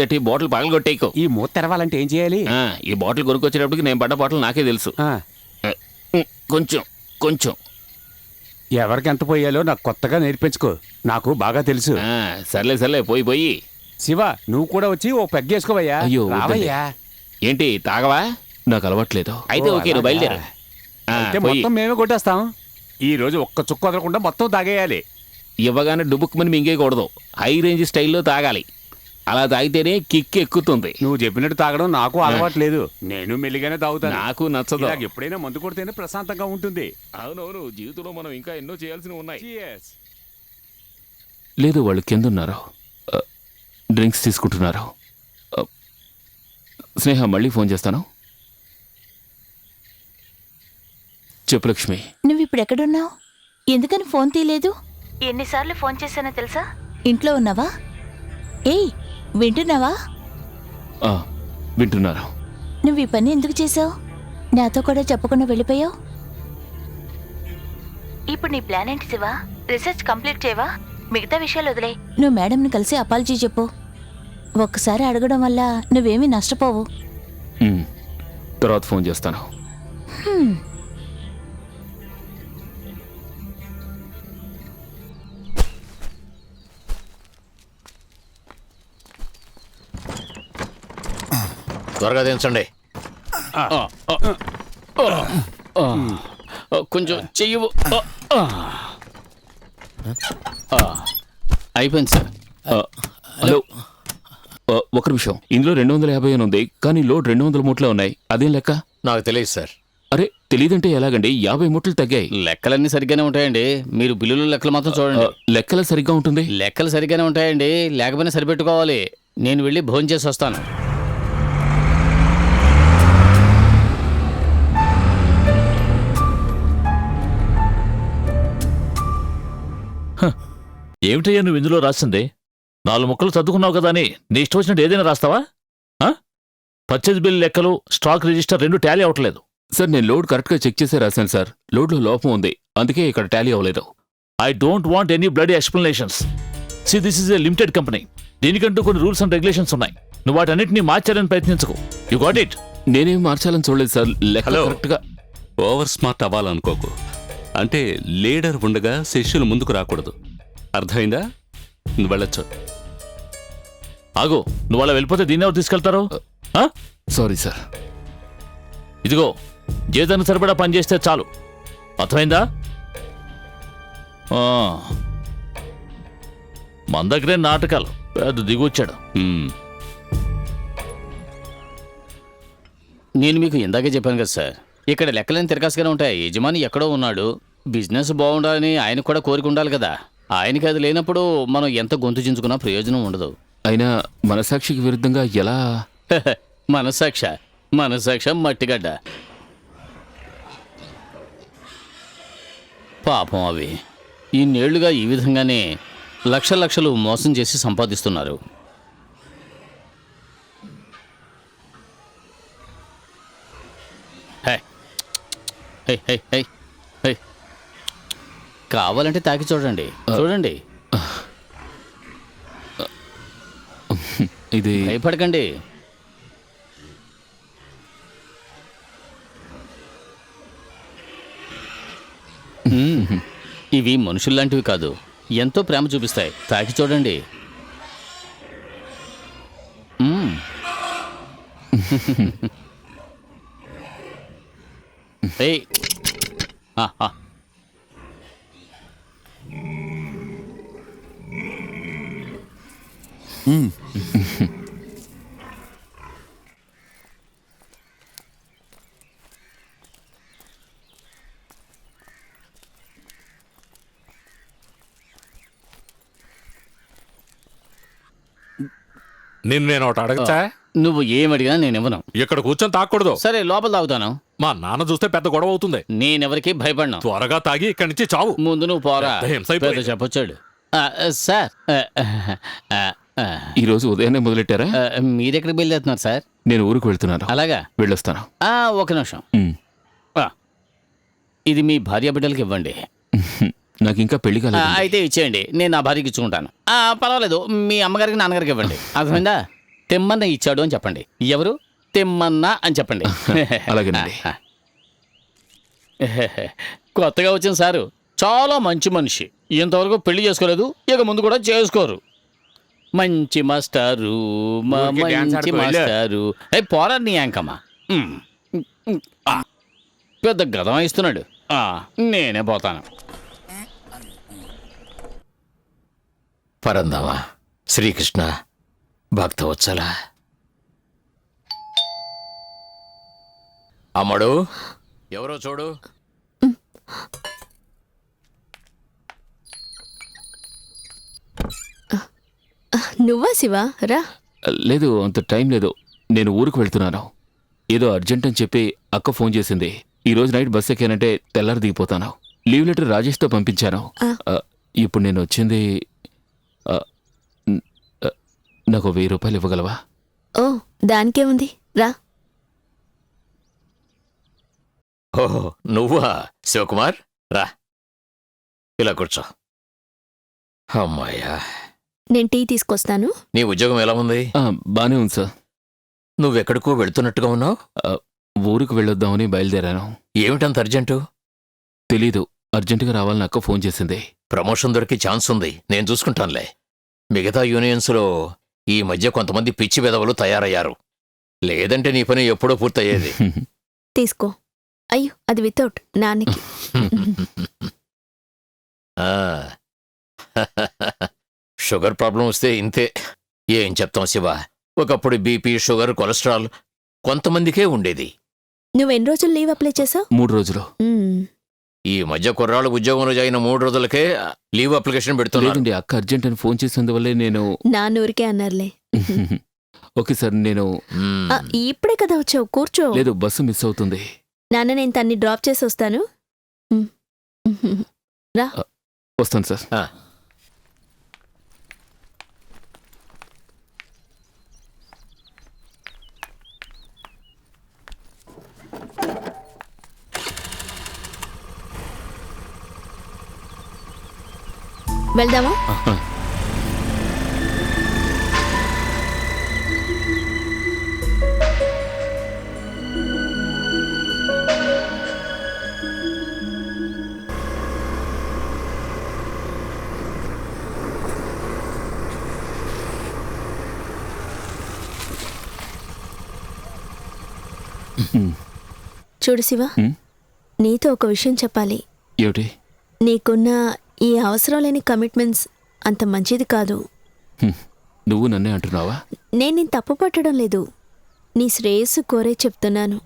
తట్టి బాటిల్ పగలగొట్టేకు. ఈ మూత తెరవాలంటే ఏం చేయాలి? ఈ బాటిల్ కొనుక్కొచ్చేటప్పటికి నేను పడ్డ బాటిల్ నాకే తెలుసు. కొంచెం కొంచెం ఎవరికి ఎంత పోయాలో నాకు కొత్తగా నేర్పించుకో, నాకు బాగా తెలుసు. సర్లే సర్లే, పోయి. శివ, నువ్వు కూడా వచ్చి ఓ పెగ్గేసుకోవయ్యా. అయ్యో, రావయ్యా. ఏంటి తాగవా? నాకు అలవాట్లేదు. అయితే ఓకే, నువ్వు బయలుదేరా. మొత్తం మేమే కొట్టేస్తాం. ఈ రోజు ఒక్క చుక్క వదలకుండా మొత్తం తాగేయాలి. ఇవ్వగానే డుబుక్కుమని మింగేయకూడదు, హై రేంజ్ స్టైల్లో తాగాలి. అలా తాగితేనే కిక్ ఎక్కుతుంది. నువ్వు చెప్పినట్టు తాగడం నాకు అలవాట్లేదు, నేను మెల్లిగానే తాగుతాను. నాకు నచ్చదు. ఎప్పుడైనా మందు కొడితేనే ప్రశాంతంగా ఉంటుంది. అవునవును, జీవితంలో మనం ఇంకా ఎన్నో చేయాల్సినవి ఉన్నాయి. Cheers. లేదు, వాళ్ళు కిందున్నారు, డ్రింక్స్ తీసుకుంటున్నారు. స్నేహ, మళ్ళీ ఫోన్ చేస్తాను. చెప్పు లక్ష్మి. నువ్వు ఇప్పుడు ఎక్కడున్నావు? ఎందుకని ఫోన్ తీయలేదు? ఎన్నిసార్లు ఫోన్ చేశానో తెలుసా? ఇంట్లో ఉన్నావా? ఏయ్, వింటున్నావా? వింటున్నారు. నువ్వు ఈ పని ఎందుకు చేసావు? నాతో కూడా చెప్పకుండా వెళ్ళిపోయావు. ఇప్పుడు నీ ప్లాన్ ఏంటి శివ? రీసెర్చ్ కంప్లీట్ చేయవా? మిగతా విషయాలు వదిలే. నువ్వు మేడంని కలిసి అపాలజీ చెప్పు. ఒక్కసారి అడగడం వల్ల నువ్వేమీ నష్టపోవు. తర్వాత ఫోన్ చేస్తాను. త్వరగా దించండి. కొంచెం చెయ్యవు. అయిపోయింది సార్. హలో, ఒక నిమిషం. ఇందులో 250 అని ఉంది, కానీ లోడ్ 200 మూటలే ఉన్నాయి. అదేం లెక్క? నాకు తెలియదు సార్. అరే, తెలియదంటే ఎలాగండి? 50 మూటలు తగ్గాయి. లెక్కలన్నీ సరిగ్గానే ఉంటాయండి. మీరు బిల్లులు లెక్కలు మాత్రం చూడండి. లెక్కలు సరిగ్గా ఉంటుంది. లెక్కలు సరిగ్గానే ఉంటాయండి, లేకపోయినా సరిపెట్టుకోవాలి. నేను వెళ్ళి భోజనం చేసి వస్తాను. ఏమిటయ్యా నువ్వు ఇందులో రాసింది? 4 ముక్కలు చదువుకున్నావు కదా అని నీ ఇష్టం వచ్చినట్టు ఏదైనా రాస్తావా? పర్చేజ్ బిల్ లెక్కలు, స్టాక్ రిజిస్టర్ 2 టాలీ అవ్వట్లేదు. సార్, నేను లోడ్ కరెక్ట్గా చెక్ చేసే రాశాను సార్. లోడ్లో లోపం ఉంది, అందుకే ఇక్కడ టాలీ అవ్వలేదు. I don't want any bloody explanations. See this is a limited company. దీనికంటూ కొన్ని రూల్స్ అండ్ రెగ్యులేషన్స్ ఉన్నాయి. నువ్వు వాటన్నిటిని మార్చాలని ప్రయత్నించకు. You got it? నేనేం మార్చాలని చూడలేదు సార్. లెక్క కరెక్ట్గా. ఓవర్ స్మార్ట్ అవ్వాలనుకోకు. అంటే లీడర్ ఉండగా శిష్యులు ముందుకు రాకూడదు. అర్థమైందా? నువ్వు వెళ్ళొచ్చు. ఆగు, నువ్వు అలా వెళ్ళిపోతే దీన్ని ఎవరు తీసుకెళ్తారు? Sorry sir. ఇదిగో, జీతానికి సరిపడా పని చేస్తే చాలు. అర్థమైందా? మన దగ్గరే నాటకాలు. పెద్ద దిగొచ్చాడు. నేను మీకు ఇందాకే చెప్పాను కదా సార్, ఇక్కడ లెక్కలేని తిరగాసుగానే ఉంటాయి. యజమాని ఎక్కడో ఉన్నాడు, బిజినెస్ బాగుండాలని ఆయనకు కూడా కోరిక ఉండాలి కదా. ఆయనకి అది లేనప్పుడు మనం ఎంత గొంతు చించుకున్నా ప్రయోజనం ఉండదు. అయినా మనసాక్షికి విరుద్ధంగా ఎలా? మనసాక్ష మట్టిగడ్డ. పాపం అవి ఇన్నేళ్లుగా ఈ విధంగానే లక్షలు మోసం చేసి సంపాదిస్తున్నారు. కావాలంటే తాకి చూడండి. ఇది భయపడకండి. ఇవి మనుషుల్లాంటివి కాదు, ఎంతో ప్రేమ చూపిస్తాయి. తాకి చూడండి. నేను ఒకటి అడగచ్చా? నువ్వు ఏమడిగినా నేను ఇవ్వను. ఇక్కడ కూర్చొని తాగకూడదు. సరే, లోపల తాగుతాను. మా నాన్న చూస్తే పెద్ద గొడవ అవుతుంది. నేనెవరికి భయపడను. త్వరగా తాగి ఇక్కడి నుంచి చావు. ముందు నువ్వు పోరా. పెద్ద హింస అయిపోయింది. చెప్పొచ్చాడు. సార్, ఈ రోజు ఉదయాన్నే మొదలెట్టారా? మీరెక్కడికి బయలుదేరుతున్నారు సార్? నేను ఊరికి వెళ్తున్నాను. అలాగా, వెళ్ళొస్తాను. ఒక నిమిషం. ఇది మీ భార్య బిడ్డలకి ఇవ్వండి. నాకు ఇంకా పెళ్లి కాలేదు. అయితే ఇచ్చేయండి, నేను నా భార్యకి ఇచ్చుకుంటాను. పర్వాలేదు, మీ అమ్మగారికి నాన్నగారికి ఇవ్వండి. అర్థమైందా? తెమ్మన్న ఇచ్చాడు అని చెప్పండి. ఎవరు? తెమ్మన్న అని చెప్పండి. అలాగేనండి. కొత్తగా వచ్చిన సారు చాలా మంచి మనిషి. ఇంతవరకు పెళ్లి చేసుకోలేదు, ఇక ముందు కూడా చేసుకోరు. మంచి మాస్టారు, మంచి మాస్టారు. పోరా నీ యాంకమ్మా. పెద్ద గదం ఇస్తున్నాడు. నేనే పోతాను. పరందామా శ్రీకృష్ణ భక్తవత్సల. అమ్మడు, ఎవరో చూడు. నువ్వా శివ? రా. లేదు, అంత టైం లేదు. నేను ఊరికి వెళ్తున్నాను. ఏదో అర్జెంట్ అని చెప్పి అక్క ఫోన్ చేసింది. ఈ రోజు నైట్ బస్ ఎక్కానంటే తెల్లారి దిగిపోతాను. లీవ్ లెటర్ రాజేష్తో పంపించాను. ఇప్పుడు నేను వచ్చింది, నాకు 1000 రూపాయలు ఇవ్వగలవా? ఓ, దానికేముంది, రా. ఓహో, నువ్వా శివకుమార్? రా. ఇలా కూర్చో. అమ్మాయ్యా, నేను టీ తీసుకొస్తాను. నీ ఉద్యోగం ఎలా ఉంది? బానే ఉంది సార్. నువ్వెక్కడికో వెళుతున్నట్టుగా ఉన్నావు. ఊరికి వెళ్ళొద్దామని బయలుదేరాను. ఏమిటంత అర్జెంటు? తెలీదు, అర్జెంటుగా రావాలని అక్క ఫోన్ చేసింది. ప్రమోషన్ దొరికి ఛాన్స్ ఉంది, నేను చూసుకుంటానులే. మిగతా యూనియన్స్లో ఈ మధ్య కొంతమంది పిచ్చి వెధవలు తయారయ్యారు. లేదంటే నీ పని ఎప్పుడో పూర్తయ్యేది. తీసుకో. అయ్యో, అది వితౌట్ నాన్నకి. ఆ. షుగర్ ప్రాబ్లం వస్తే ఇంతే. ఏం చెప్తాం శివ, ఒకప్పుడు బీపీ, షుగర్, కొలెస్ట్రాల్ కొంతమందికే ఉండేది. నువ్వెన్ని రోజులు లీవ్ అప్లై చేసావు? 3 రోజులు. ఈ మధ్య కుర్రాళ్ళు ఉద్యోగంలో జాయిన 3 రోజులకే లీవ్ అప్లికేషన్ పెడుతున్నారు. లేదండి, అక్క అర్జెంట్ అని ఫోన్ చేసినందువల్లే నేను. నాన్నూరికే అన్నారులే. ఓకే సార్, నేను ఇప్పుడే కదా వచ్చావు, కూర్చో. లేదు, బస్సు మిస్ అవుతుంది. నాన్న, నేను తన్ని డ్రాప్ చేసి వస్తాను. రా. వస్తాను సార్. వెళ్దామా? చూడు శివ, నీతో ఒక విషయం చెప్పాలి. ఏమిటి? నీకున్న ఈ అవసరం లేని కమిట్మెంట్స్ అంత మంచిది కాదు. నువ్వు నన్నే అంటున్నావా? నేను తప్పు పట్టడం లేదు, నీ శ్రేయస్సు కోరే చెప్తున్నాను.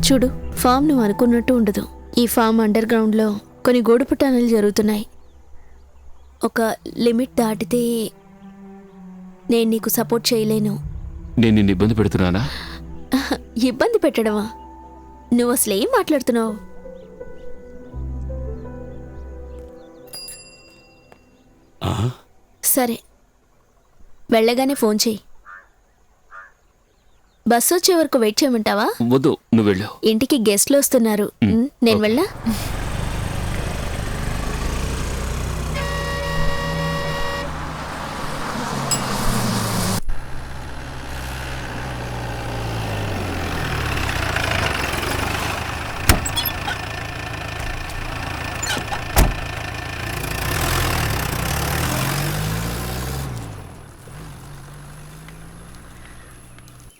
చూడు, ఫామ్ నువ్వు అనుకున్నట్టు ఉండదు. ఈ ఫామ్ అండర్ గ్రౌండ్లో కొన్ని గూడుపుటానాలు జరుగుతున్నాయి. ఒక లిమిట్ దాటితే నేను నీకు సపోర్ట్ చేయలేను. నేను నిన్ను ఇబ్బంది పెడుతున్నానా? ఇబ్బంది పెట్టడమా? నువ్వు అసలు ఏం మాట్లాడుతున్నావు? సరే, వెళ్ళగానే ఫోన్ చెయ్యి. బస్సు వచ్చే వరకు వెయిట్ చేయమంటావా? వద్దు, నువ్వు వెళ్ళు. ఇంటికి గెస్ట్లు వస్తున్నారు. నేను వెళ్ళా?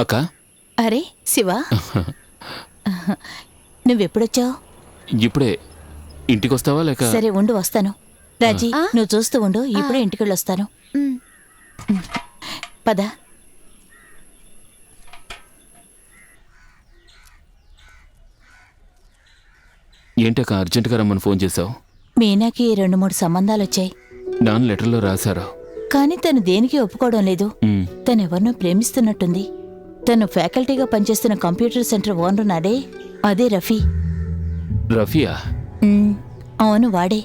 అక్క. అరే శివ, నువ్వెప్పుడొచ్చావు? ఇప్పుడే. ఇంటికి వస్తావా లేక? సరే ఉండు, వస్తాను. రాజీ, నువ్వు చూస్తూ ఉండు, ఇప్పుడే ఇంటికి వెళ్ళొస్తాను. పద. ఏంటక్క అర్జెంటుగా రమ్మని ఫోన్ చేశావు? మీనాకి 2-3 సంబంధాలు వచ్చాయి. నాన్న లెటర్లో రాశారా? కానీ తను దేనికి ఒప్పుకోవడం లేదు. తనెవరినో ప్రేమిస్తున్నట్టుంది. తను ఫ్యాకల్టీగా పనిచేస్తున్న కంప్యూటర్ సెంటర్ ఓనర్ నాడే, అదే రఫీ. రఫియా? అవును, వాడే.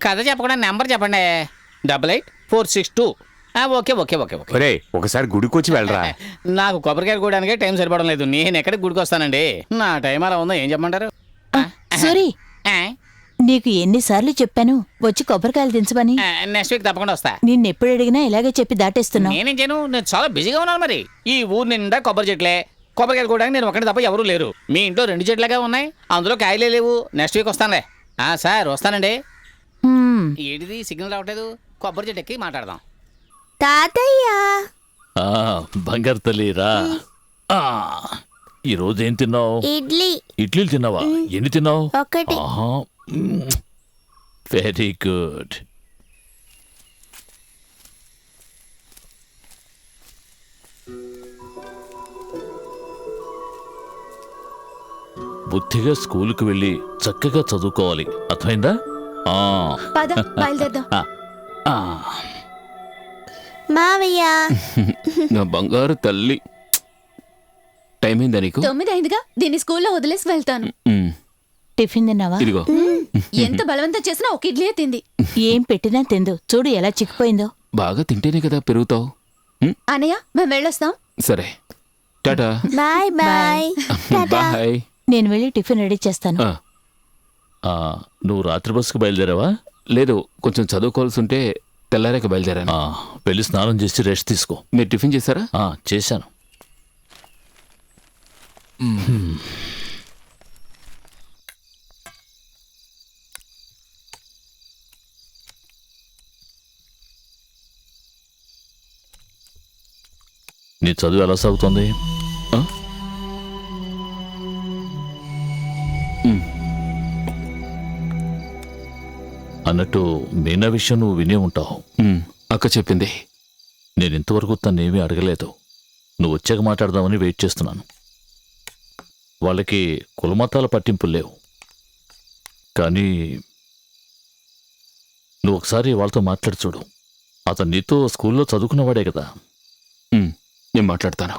కథ చెప్పకుండా నెంబర్ చెప్పండి. 88-462. Okay okay okay okay. ఒరే, ఒకసారి గుడికి వచ్చి వెళ్ళరా. నాకు కొబ్బరికాయ కూడానికే టైం సరిపడం లేదు. నేను ఎక్కడికి గుడికి వస్తానండి? నా టైం అలా ఉందో, ఏం చెప్పమంటారు? సూరి, నీకు ఎన్నిసార్లు చెప్పాను వచ్చి కొబ్బరికాయలు దించమని? నెక్స్ట్ వీక్ తప్పకుండా వస్తా. నిన్నెప్పుడు అడిగినా ఇలాగే చెప్పి దాటేస్తున్నావు. నేనేం చేయను, నేను చాలా బిజీగా ఉన్నాను. మరి ఈ ఊరు నిండా కొబ్బరి చెట్లే. కొబ్బరికాయలు కూడా నేను ఒకటి తప్ప ఎవరూ లేరు. మీ ఇంట్లో 2 చెట్లుగా ఉన్నాయి, అందులో కాయలే లేవు. Next week వస్తానులే. సార్ వస్తానండి. ఏంటిది సిగ్నల్ రావట్లేదు? కొబ్బరి చెట్టు ఎక్కి మాట్లాడదాం. తాతయ్య, బంగారు తల్లిరా. ఈరోజు ఏం తిన్నావు? ఇడ్లీ. ఇడ్లీలు తిన్నావా? ఎన్ని తిన్నావు? ఒకటి. Very good. బుద్ధిగా స్కూలుకు వెళ్ళి చక్కగా చదువుకోవాలి, అర్థమైందా? పద, బయలుదేద్దాం. మావయ్య, నా బంగారు తల్లి. టైం అయిందా నీకు? 9 అయిందిగా, దీన్ని స్కూల్లో వదిలేసి వెళ్తాను. టిఫిన్ తిన్నావా? ఇదిగో. ఎంత బలవంతం చేసినా ఒక ఇడ్లీయే తింది. ఏం పెట్టినా తిందు. చూడు ఎలా చిక్కిపోయిందో. బాగా తింటేనే కదా పెరుగుతావు. అనయ్య, మేము వెళ్ళొస్తాం. సరే. Tata. Bye bye tata. Bye. నేను వెళ్ళి టిఫిన్ రెడీ చేస్తాను. ఆ, ఆ, నువ్వు రాత్రి బస్సుకు బయలుదేరావా? లేదు, కొంచెం చదువుకోవాల్సి ఉంటే తెల్లారాక బయలుదేరాను. ఆ, వెళ్ళి స్నానం చేసి రెస్ట్ తీసుకో. మీరు టిఫిన్ చేశారా? ఆ, చేశాను. నీ చదువు ఎలా సాగుతోంది? ఆ? అన్నట్టు మీనా విషయం నువ్వు వినే ఉంటావు. అక్క చెప్పింది. నేను ఇంతవరకు తన్నేమీ అడగలేదు. నువ్వు వచ్చాక మాట్లాడదామని వెయిట్ చేస్తున్నాను. వాళ్ళకి కులమతాల పట్టింపులు లేవు. కానీ నువ్వు ఒకసారి వాళ్ళతో మాట్లాడి చూడు. అతను నీతో స్కూల్లో చదువుకున్నవాడే కదా. నేను మాట్లాడతాను.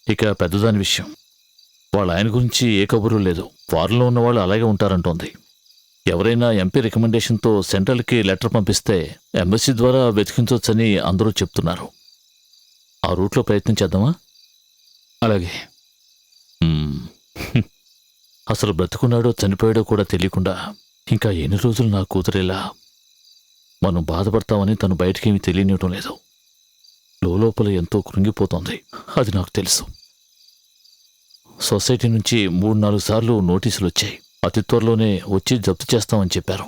ఇక పెద్దదాని విషయం, వాళ్ళ ఆయన గురించి ఏ కబురు లేదు. ఫారెన్లో ఉన్నవాళ్ళు అలాగే ఉంటారంటోంది. ఎవరైనా ఎంపీ రికమెండేషన్తో సెంట్రల్కి లెటర్ పంపిస్తే ఎంబసీ ద్వారా వెతికించవచ్చని అందరూ చెప్తున్నారు. ఆ రూట్లో ప్రయత్నం చేద్దామా? అలాగే. మ్మ్. అసలు బ్రతుకున్నాడో చనిపోయాడో కూడా తెలియకుండా ఇంకా ఎన్ని రోజులు నా కూతురేలా మనం బాధపడతామని తను బయటికేమీ తెలియనివ్వటం లేదు. లోపల ఎంతో కృంగిపోతోంది. అది నాకు తెలుసు. సొసైటీ నుంచి 3-4 సార్లు నోటీసులు వచ్చాయి. అతి త్వరలోనే వచ్చి జప్తు చేస్తామని చెప్పారు.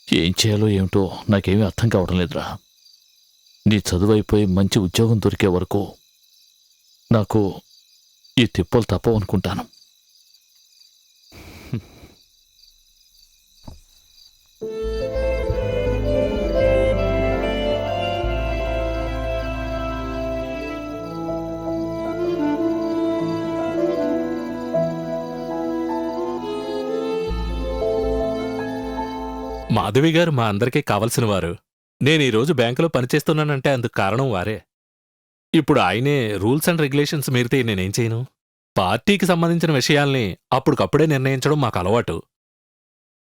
ఏం చేయాలో ఏమిటో నాకేమీ అర్థం కావడం లేదురా. నీ చదువు అయిపోయి మంచి ఉద్యోగం దొరికే వరకు నాకు ఈ తిప్పలు తప్పవనుకుంటాను. మాధవి గారు మా అందరికీ కావలసిన వారు. నేను ఈరోజు బ్యాంకులో పనిచేస్తున్నానంటే అందుకు కారణం వారే. ఇప్పుడు ఆయనే రూల్స్ అండ్ రెగ్యులేషన్స్ మీరితే నేనేం చేయను? పార్టీకి సంబంధించిన విషయాల్ని అప్పటికప్పుడే నిర్ణయించడం మాకు అలవాటు.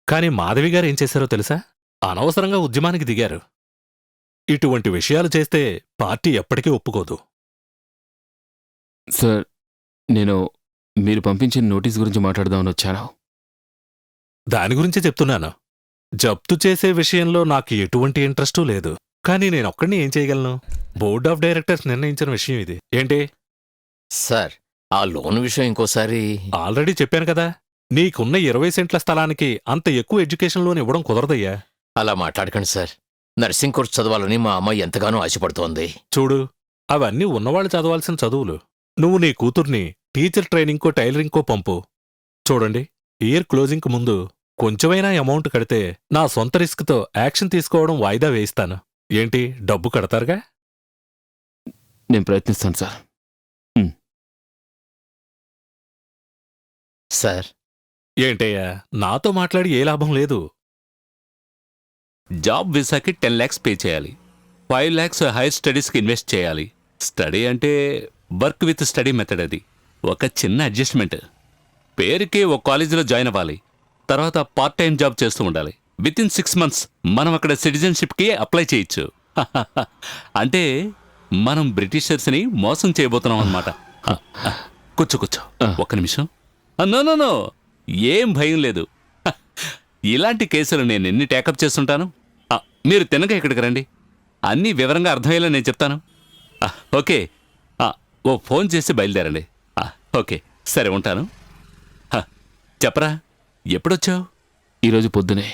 కాని మాధవి గారు ఏం చేశారో తెలుసా? అనవసరంగా ఉద్యమానికి దిగారు. ఇటువంటి విషయాలు చేస్తే పార్టీ ఎప్పటికీ ఒప్పుకోదు. సార్, నేను మీరు పంపించిన నోటీస్ గురించి మాట్లాడదామని వచ్చాను. దాని గురించే చెప్తున్నాను. జప్తు చేసే విషయంలో నాకు ఎటువంటి ఇంట్రెస్టూ లేదు. కానీ నేనొక్కడిని ఏం చేయగలను? బోర్డ్ ఆఫ్ డైరెక్టర్స్ నిర్ణయించిన విషయం ఇది. ఏంటి? సార్, ఆ లోన్ విషయం ఇంకోసారి. ఆల్రెడీ చెప్పాను కదా, నీకున్న 20 సెంట్ల స్థలానికి అంత ఎక్కువ ఎడ్యుకేషన్ లోన్ ఇవ్వడం కుదరదయ్యా. అలా మాట్లాడకండి సార్. నర్సింగ్ కోర్స్ చదవాలని మా అమ్మాయి ఎంతగానో ఆశపడుతోంది. చూడు, అవన్నీ ఉన్నవాళ్ళు చదవాల్సిన చదువులు. నువ్వు నీ కూతుర్ని టీచర్ ట్రైనింగ్కో టైలరింగ్కో పంపు. చూడండి, ఇయర్ క్లోజింగ్కు ముందు కొంచెమైనా అమౌంట్ కడితే నా సొంత రిస్క్తో యాక్షన్ తీసుకోవడం వాయిదా వేయిస్తాను. ఏంటి, డబ్బు కడతారుగా? నేను ప్రయత్నిస్తాను సార్. సార్, ఏంటయ్యా, నాతో మాట్లాడి ఏ లాభం లేదు. జాబ్ వీసాకి 10 lakhs పే చేయాలి. 5 lakhs హైయర్ స్టడీస్కి ఇన్వెస్ట్ చేయాలి. స్టడీ అంటే వర్క్ విత్ స్టడీ మెథడ్. అది ఒక చిన్న అడ్జస్ట్మెంట్. పేరుకి ఒక కాలేజీలో జాయిన్ అవ్వాలి. తర్వాత పార్ట్ టైం జాబ్ చేస్తూ ఉండాలి. విత్ ఇన్ 6 months మనం అక్కడ సిటిజన్షిప్కి అప్లై చేయొచ్చు. అంటే మనం బ్రిటిషర్స్ని మోసం చేయబోతున్నాం అన్నమాట. కూర్చో కూర్చో, ఒక్క నిమిషం. నో, ఏం భయం లేదు. ఇలాంటి కేసులు నేను ఎన్ని టేకప్ చేస్తుంటాను. మీరు తినగా ఇక్కడికి రండి, అన్నీ వివరంగా అర్థమయ్యేలా నేను చెప్తాను. ఓకే, ఓ ఫోన్ చేసి బయలుదేరండి. ఓకే, సరే ఉంటాను. చెప్పరా, ఎప్పుడొచ్చావు? ఈరోజు పొద్దునే.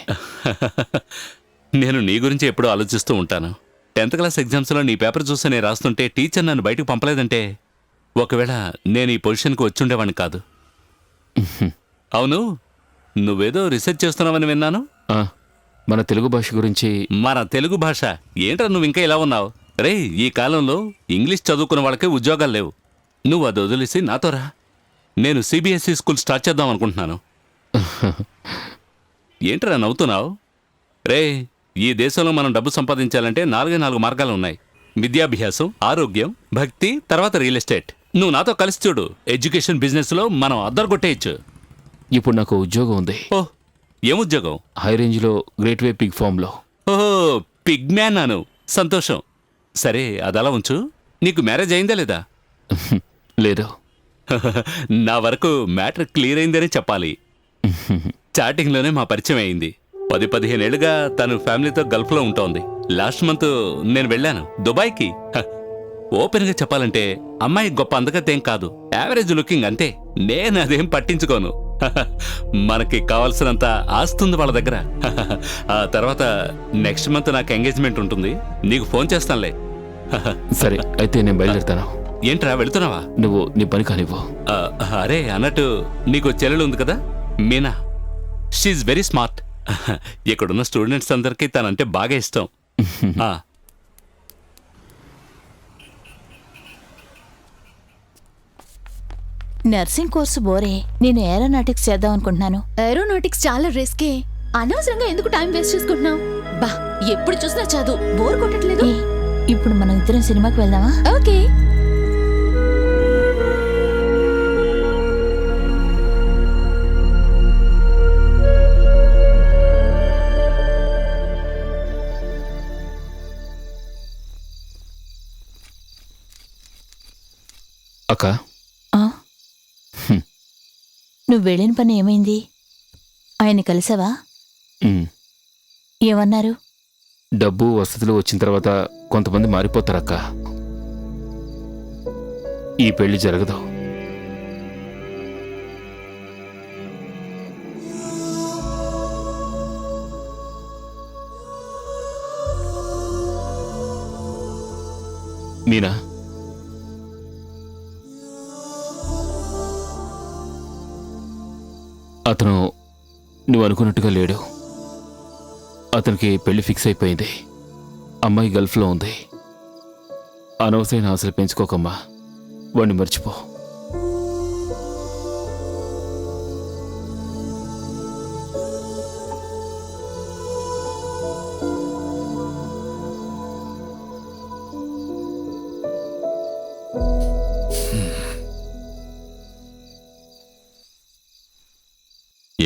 నేను నీ గురించి ఎప్పుడూ ఆలోచిస్తూ ఉంటాను. 10th క్లాస్ ఎగ్జామ్స్లో నీ పేపర్ చూస్తే నేను రాస్తుంటే టీచర్ నన్ను బయటకు పంపలేదంటే ఒకవేళ నేను ఈ పొజిషన్కి వచ్చుండేవాడిని కాదు. అవును, నువ్వేదో రీసెర్చ్ చేస్తున్నావని విన్నాను. మన తెలుగు భాష గురించి. మన తెలుగు భాష ఏంట్రా, నువ్వు ఇంకా ఇలా ఉన్నావు? రే, ఈ కాలంలో ఇంగ్లీష్ చదువుకున్న వాళ్ళకే ఉద్యోగాలు లేవు. నువ్వు అది వదిలేసి నాతో రా. నేను CBSE స్కూల్ స్టార్ట్ చేద్దాం అనుకుంటున్నాను. ఏంట్రా నవ్వుతున్నావు? రే, ఈ దేశంలో మనం డబ్బు సంపాదించాలంటే 4 మార్గాలు ఉన్నాయి. విద్యాభ్యాసం, ఆరోగ్యం, భక్తి, తర్వాత రియల్ ఎస్టేట్. నువ్వు నాతో కలిసి చూడు. ఎడ్యుకేషన్ బిజినెస్లో మనం అద్దరు కొట్టేయచ్చు. ఇప్పుడు నాకు ఉద్యోగం ఉంది. ఓ, ఏం ఉద్యోగం? హై రేంజ్లో గ్రేట్ వే పిగ్ ఫామ్లో. ఓహో, పిగ్ మ్యాన్ అను. సంతోషం. సరే అదలా ఉంచు. నీకు మ్యారేజ్ అయిందా లేదా? లేదు. నా వరకు మ్యాటర్ క్లియర్ అయిందనే చెప్పాలి. స్టార్టింగ్లోనే మా పరిచయం అయింది. 10-15 ఏళ్ళుగా తను ఫ్యామిలీతో గల్ఫ్లో ఉంటోంది. లాస్ట్ మంత్ నేను వెళ్ళాను దుబాయ్కి. ఓపెన్గా చెప్పాలంటే అమ్మాయి గొప్ప అందగతేం కాదు, యావరేజ్ లుకింగ్ అంతే. నేను అదేం పట్టించుకోను. మనకి కావాల్సినంత ఆస్తుంది వాళ్ళ దగ్గర. ఆ తర్వాత నెక్స్ట్ మంత్ నాకు ఎంగేజ్మెంట్ ఉంటుంది. నీకు ఫోన్ చేస్తానులే. సరే అయితే నేను బయలుదేరుతాను. ఏంట్రా వెళుతున్నావా? నువ్వు నీ పని కానివ్వు. అరే అన్నట్టు నీకు చెల్లెలు ఉంది కదా, మీనా. She's very smart. ఇక్కడున్న స్టూడెంట్స్ అందరికీ తనంటే బాగా ఇష్టం. నర్సింగ్ కోర్సు బోరే. నేను ఏరోనాటిక్స్ చేద్దాం అనుకుంటున్నాను. ఏరోనాటిక్స్ చాలా రిస్కే. అనవసరంగా ఎందుకు టైం వేస్ట్ చేసుకుంటున్నావు? బా, ఎప్పుడు చూసినా చదువు బోర్ కొట్టట్లేదు. ఏ, ఇప్పుడు మనం ఇద్దరం సినిమాకి వెళ్దామా? ఓకే. అక్క, ఆ? నువ్వు వెళ్ళిన పని ఏమైంది? ఆయన కలిసావా? ఏమన్నారు? డబ్బు వసతులు వచ్చిన తర్వాత కొంతమంది మారిపోతారక్క. ఈ పెళ్లి జరగదు. మీనా, అతను నువ్వు అనుకున్నట్టుగా లేడు. అతనికి పెళ్లి ఫిక్స్ అయిపోయింది. అమ్మాయి గల్ఫ్లో ఉంది. అనవసరమైన ఆశలు పెంచుకోకమ్మా, వాడిని మర్చిపో.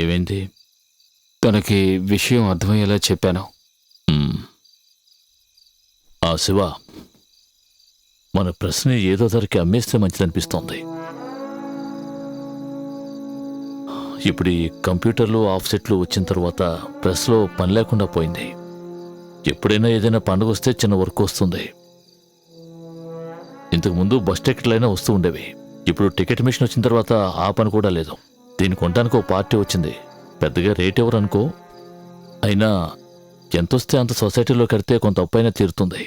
ఏమైంది? తనకి విషయం అర్థమయ్యేలా చెప్పాను. ఆ శివ, మన ప్రశ్న ఏదో ధరకి అమ్మేస్తే మంచిదనిపిస్తోంది. ఇప్పుడు ఈ కంప్యూటర్లు ఆఫ్సెట్లు వచ్చిన తర్వాత ప్రెస్లో పని లేకుండా పోయింది. ఎప్పుడైనా ఏదైనా పండుగ వస్తే చిన్న వర్క్ వస్తుంది. ఇంతకుముందు బస్ టికెట్లైనా వస్తూ ఉండేవి. ఇప్పుడు టికెట్ మిషన్ వచ్చిన తర్వాత ఆ పని కూడా లేదు. దీన్ని కొనడానికి ఒక పార్టీ వచ్చింది. పెద్దగా రేట్ ఎవరు అనుకో, అయినా ఎంతొస్తే అంత సొసైటీలో కడితే కొంత అప్పైనా తీరుతుంది.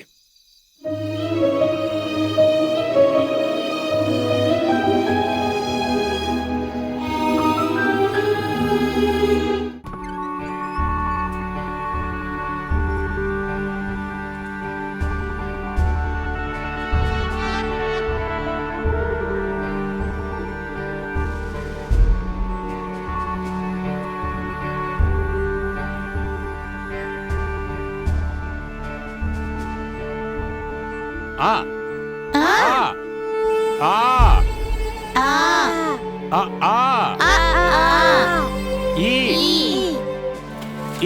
ఆ ఆ ఆ ఆ ఆ ఈ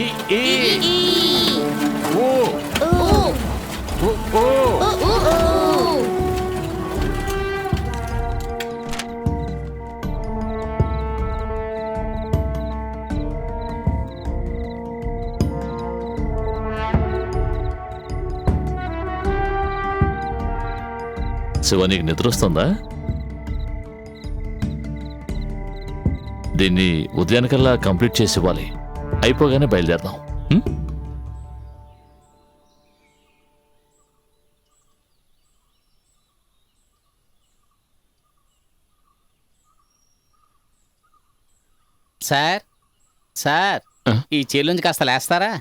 ఈ ఈ ఓ ఓ ఓ శివ, నీకు నిద్ర వస్తుందా? దీన్ని ఉదయానికల్లా కంప్లీట్ చేసి ఇవ్వాలి. అయిపోగానే బయలుదేరదాం. సార్, సార్, ఈ చైర్లోంచి కాస్త లేస్తారా?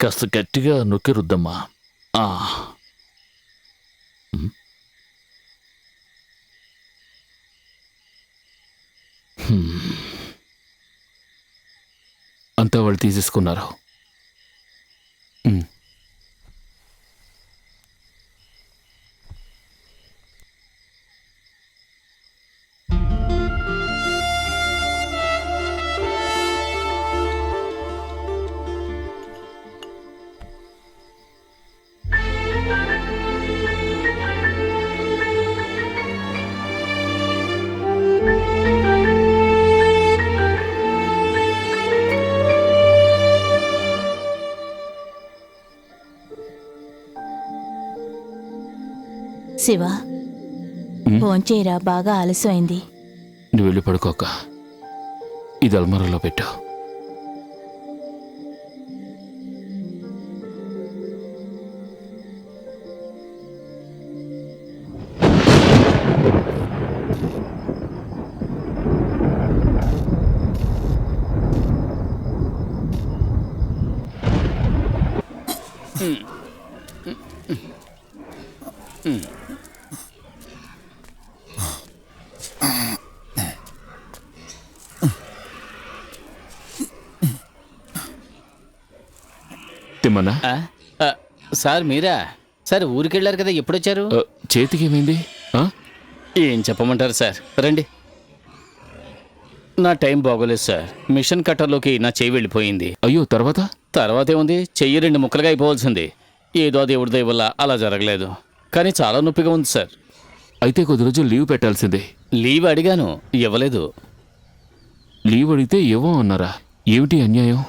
కాస్త గట్టిగా నొక్కి రుద్దమ్మా. ఆ. ఉమ్. అంతా వాళ్ళు తీసేసుకున్నారు. శివ, భోంచేయరా, బాగా ఆలస్యమైంది. నువ్వు వెళ్ళి పడుకోక, ఇది అల్మారాలో పెట్టు. తిమ్మన్నా, సార్ మీరా? సార్ ఊరికెళ్ళారు కదా, ఎప్పుడొచ్చారు? చేతికి ఏమైంది? ఏం చెప్పమంటారు సార్, రండి. నా టైం బాగోలేదు సార్. మిషన్ కట్టర్లోకి నా చెయ్యి వెళ్ళిపోయింది. అయ్యో, తర్వాత? తర్వాత ఏముంది, చెయ్యి 2 ముక్కలుగా అయిపోవాల్సింది. ఏదో దేవుడి దయ వల్ల అలా జరగలేదు, కానీ చాలా నొప్పిగా ఉంది సార్. అయితే కొద్ది రోజులు లీవ్ పెట్టాల్సిందే. లీవ్ అడిగాను, ఇవ్వలేదు. లీవ్ అడిగితే ఇవ్వం అన్నారా? ఏమిటి అన్యాయం?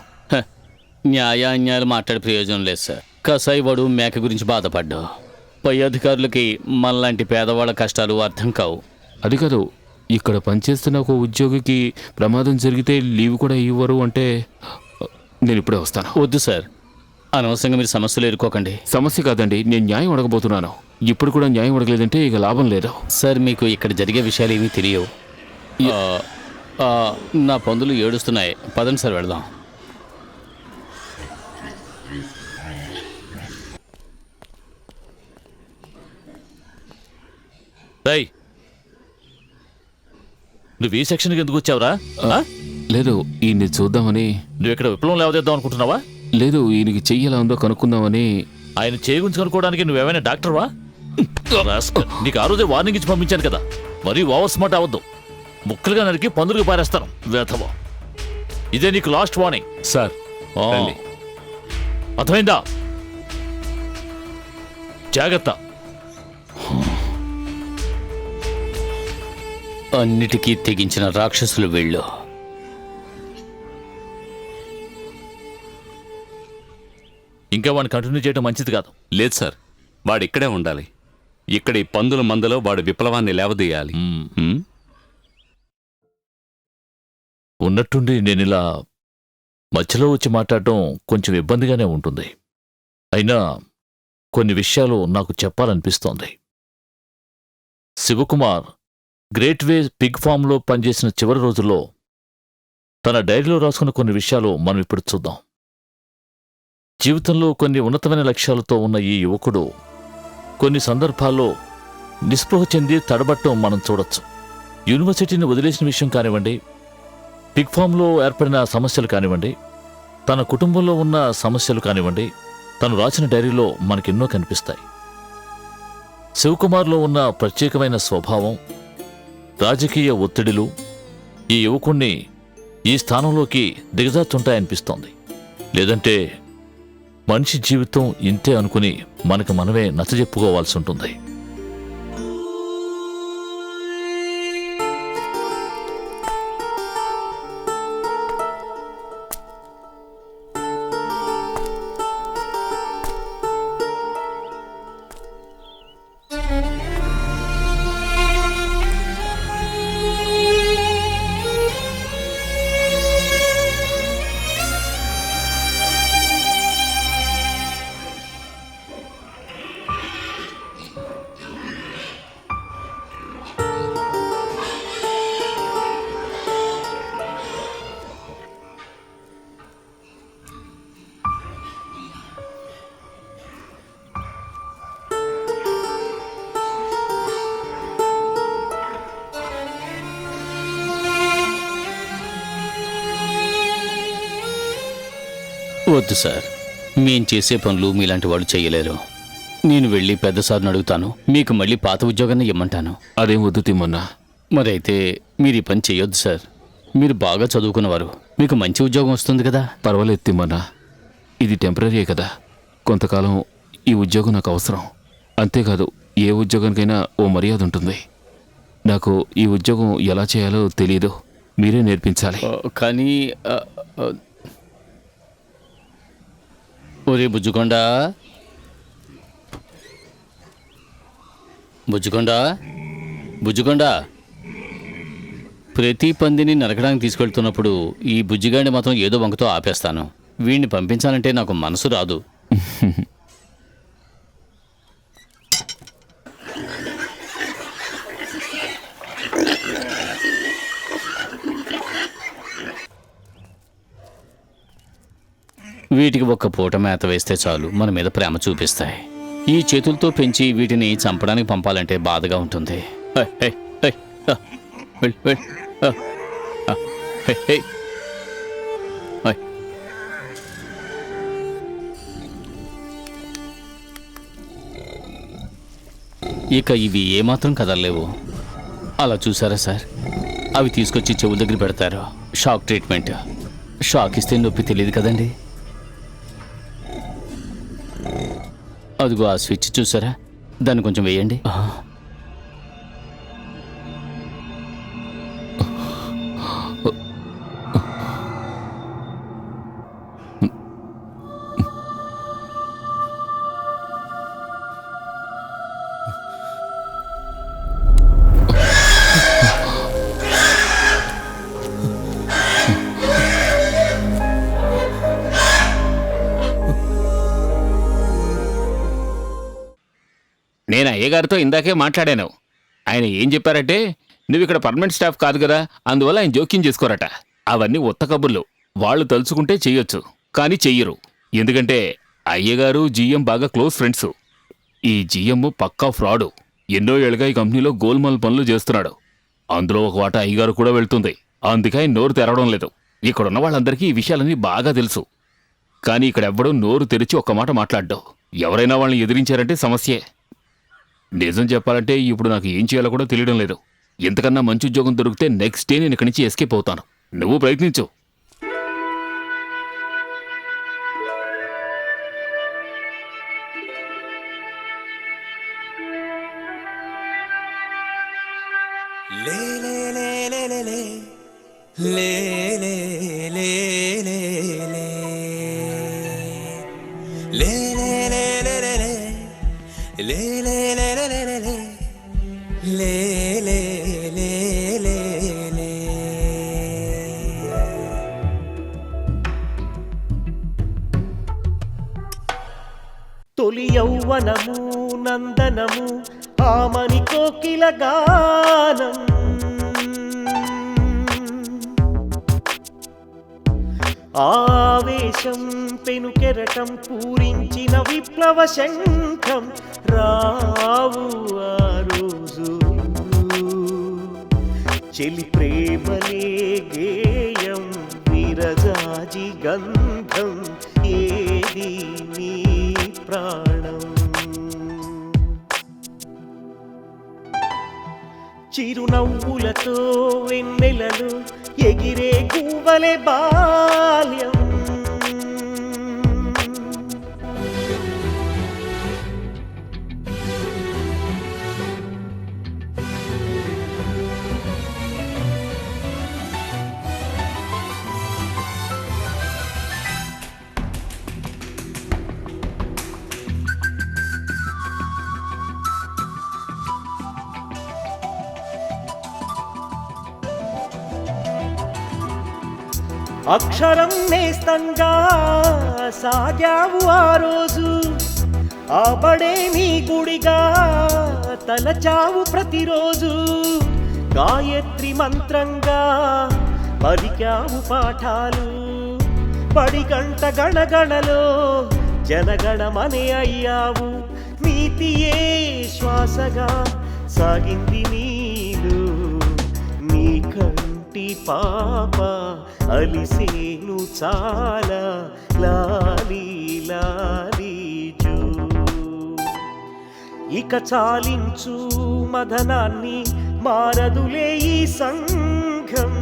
న్యాయ అన్యాయాలు మాట్లాడే ప్రయోజనం లేదు సార్. కసాయివాడు మేక గురించి బాధపడ్డా. పై అధికారులకి మనలాంటి పేదవాళ్ళ కష్టాలు అర్థం కావు. అది కాదు, ఇక్కడ పనిచేస్తున్న ఒక ఉద్యోగికి ప్రమాదం జరిగితే లీవ్ కూడా ఇవ్వరు అంటే నేను ఇప్పుడే వస్తాను. వద్దు సార్, అనవసరంగా మీరు సమస్యలు ఎదుర్కోకండి. సమస్య కాదండి, నేను న్యాయం అడగబోతున్నాను. ఇప్పుడు కూడా న్యాయం అడగలేదంటే ఇక లాభం లేదు. సార్, మీకు ఇక్కడ జరిగే విషయాలు ఏమీ తెలియవు. నా పందులు ఏడుస్తున్నాయి, పదండి సార్ వెళదాం. నువ్వు ఈ సెక్షన్కి ఎందుకు వచ్చావురా? లేదు, ఈయన్ని చూద్దామని. నువ్వు ఇక్కడ విప్లవం లేవదేద్దాం అనుకుంటున్నావా? లేదు, ఈయనకి చెయ్యి ఎలా ఉందో కనుక్కుందామని. ఆయన చేయి గురించి కనుక్కోవడానికి నువ్వేమైనా డాక్టర్వా? నీకు ఆ రోజే వార్నింగ్ ఇచ్చి పంపించాను కదా, మరీ ఓవర్ స్మార్ట్ అవ్వద్దు. ముక్కలుగా నరికి పందులకు పారేస్తాను, వేధవా. ఇదే నీకు లాస్ట్ వార్నింగ్. సార్, అర్థమైందా? జాగ్రత్త. అన్నిటికీ తెగించిన రాక్షసులు వీళ్ళు. ఇంకా వాడిని కంటిన్యూ చేయడం మంచిది కాదు. లేదు సార్, వాడు ఇక్కడే ఉండాలి. ఇక్కడ ఈ పందుల మందలో వాడు విప్లవాన్ని లేవదీయాలి. ఉన్నట్టుండి నేను ఇలా మధ్యలో వచ్చి మాట్లాడటం కొంచెం ఇబ్బందిగానే ఉంటుంది. అయినా కొన్ని విషయాలు నాకు చెప్పాలనిపిస్తోంది. శివకుమార్ గ్రేట్ వే పిగ్ ఫామ్లో పనిచేసిన చివరి రోజుల్లో తన డైరీలో రాసుకున్న కొన్ని విషయాలు మనం ఇప్పుడు చూద్దాం. జీవితంలో కొన్ని ఉన్నతమైన లక్ష్యాలతో ఉన్న ఈ యువకుడు కొన్ని సందర్భాల్లో నిస్పృహ చెంది తడబట్టం మనం చూడొచ్చు. యూనివర్సిటీని వదిలేసిన విషయం కానివ్వండి, పిగ్ ఫామ్లో ఏర్పడిన సమస్యలు కానివ్వండి, తన కుటుంబంలో ఉన్న సమస్యలు కానివ్వండి, తను రాసిన డైరీలో మనకెన్నో కనిపిస్తాయి. శివకుమార్లో ఉన్న ప్రత్యేకమైన స్వభావం, రాజకీయ ఒత్తిడిలు ఈ యువకుణ్ణి ఈ స్థానంలోకి దిగజార్చుంటాయనిపిస్తోంది. లేదంటే మనిషి జీవితం ఇంతే అనుకుని మనకు మనమే నచ్చజెప్పుకోవాల్సి ఉంటుంది. వద్దు సార్, మేం చేసే పనులు మీలాంటి వాళ్ళు చేయలేరు. నేను వెళ్ళి పెద్ద సార్ని అడుగుతాను, మీకు మళ్ళీ పాత ఉద్యోగాన్ని ఇమ్మంటాను. అదేం వద్దు తిమ్మన్నా. మరైతే మీరు ఈ పని చేయొద్దు సార్. మీరు బాగా చదువుకున్నవారు, మీకు మంచి ఉద్యోగం వస్తుంది కదా. పర్వాలేదు తిమ్మన్నా, ఇది టెంపరీయే కదా. కొంతకాలం ఈ ఉద్యోగం నాకు అవసరం. అంతేకాదు, ఏ ఉద్యోగానికైనా ఓ మర్యాద ఉంటుంది. నాకు ఈ ఉద్యోగం ఎలా చేయాలో తెలీదు, మీరే నేర్పించాలి. కానీ ఒరే బుజ్జుకొండా, బుజ్జుకొండా, బుజ్జుకొండా, ప్రతి పందిని నరకడానికి తీసుకెళ్తున్నప్పుడు ఈ బుజ్జిగాడిని మాత్రం ఏదో వంకతో ఆపేస్తాను. వీడిని పంపించాలంటే నాకు మనసు రాదు. వీటికి ఒక్క పూట మేత వేస్తే చాలు మన మీద ప్రేమ చూపిస్తాయి. ఈ చేతులతో పెంచి వీటిని చంపడానికి పంపాలంటే బాధగా ఉంటుంది. ఇక ఇవి ఏమాత్రం కదలలేవు. అలా చూసారా సార్, అవి తీసుకొచ్చి చెవుల దగ్గర పెడతారు. Shock treatment. షాక్ ఇస్తే నొప్పి తెలియదు కదండి. అదిగో ఆ స్విచ్ చూసారా, దాన్ని కొంచెం వేయండి. నేను అయ్యగారితో ఇందాకే మాట్లాడాను. ఆయన ఏం చెప్పారంటే, నువ్వు ఇక్కడ పర్మనెంట్ స్టాఫ్ కాదు కదా, అందువల్ల ఆయన జోక్యం చేసుకోరట. అవన్నీ ఉత్త కబుర్లు. వాళ్ళు తలుచుకుంటే చెయ్యొచ్చు, కానీ చెయ్యరు. ఎందుకంటే అయ్యగారు జీఎం బాగా క్లోజ్ ఫ్రెండ్స్. ఈ జీఎం పక్కా ఫ్రాడు. ఎన్నో ఏళ్ళుగా ఈ కంపెనీలో గోల్మాల్ పనులు చేస్తున్నాడు. అందులో ఒక వాటా అయ్యగారు కూడా వెళ్తుంది. అందుకే ఆయన నోరు తెరవడం లేదు. ఇక్కడున్న వాళ్ళందరికీ ఈ విషయాలన్నీ బాగా తెలుసు. కానీ ఇక్కడ ఎవ్వడూ నోరు తెరిచి ఒక్క మాట మాట్లాడ్డావు. ఎవరైనా వాళ్ళని ఎదిరించారంటే సమస్యే. నిజం చెప్పాలంటే ఇప్పుడు నాకు ఏం చేయాలో కూడా తెలియడం లేదు. ఎంతకన్నా మంచి ఉద్యోగం దొరికితే నెక్స్ట్ డే నేను ఇక్కడి నుంచి ఎస్కేప్ అవుతాను. నువ్వు ప్రయత్నించు. తొలి యౌవనము నందనము ఆమని కోకిల గానం, ఆవేశం పెనుకెరటం పూరించిన విప్లవ శంఖం. రావు ఆ రోజు చెలి ప్రేమలే గేయం విరజాజి గంధం. ఏది నీ ప్రాణం? చిరునవ్వులతో వెన్నెలలు ఎగిరే గువ్వలే బాల్యం. అక్షరం నేస్తంగా సాగావు ఆ రోజు, ఆబడే నీ గుడిగా తలచావు ప్రతిరోజు. గాయత్రి మంత్రంగా పలికావు పాఠాలు, పడిగంట గణగణలో జనగణమనే అయ్యావు. నీతియే శ్వాసగా సాగింది నీలో, నీ కంటి పుట్టి పాప అలిసేను చాలా లాలీ లాలీ జో. ఇక చాలించు మదనాన్ని మారదులే ఈ సంఘం.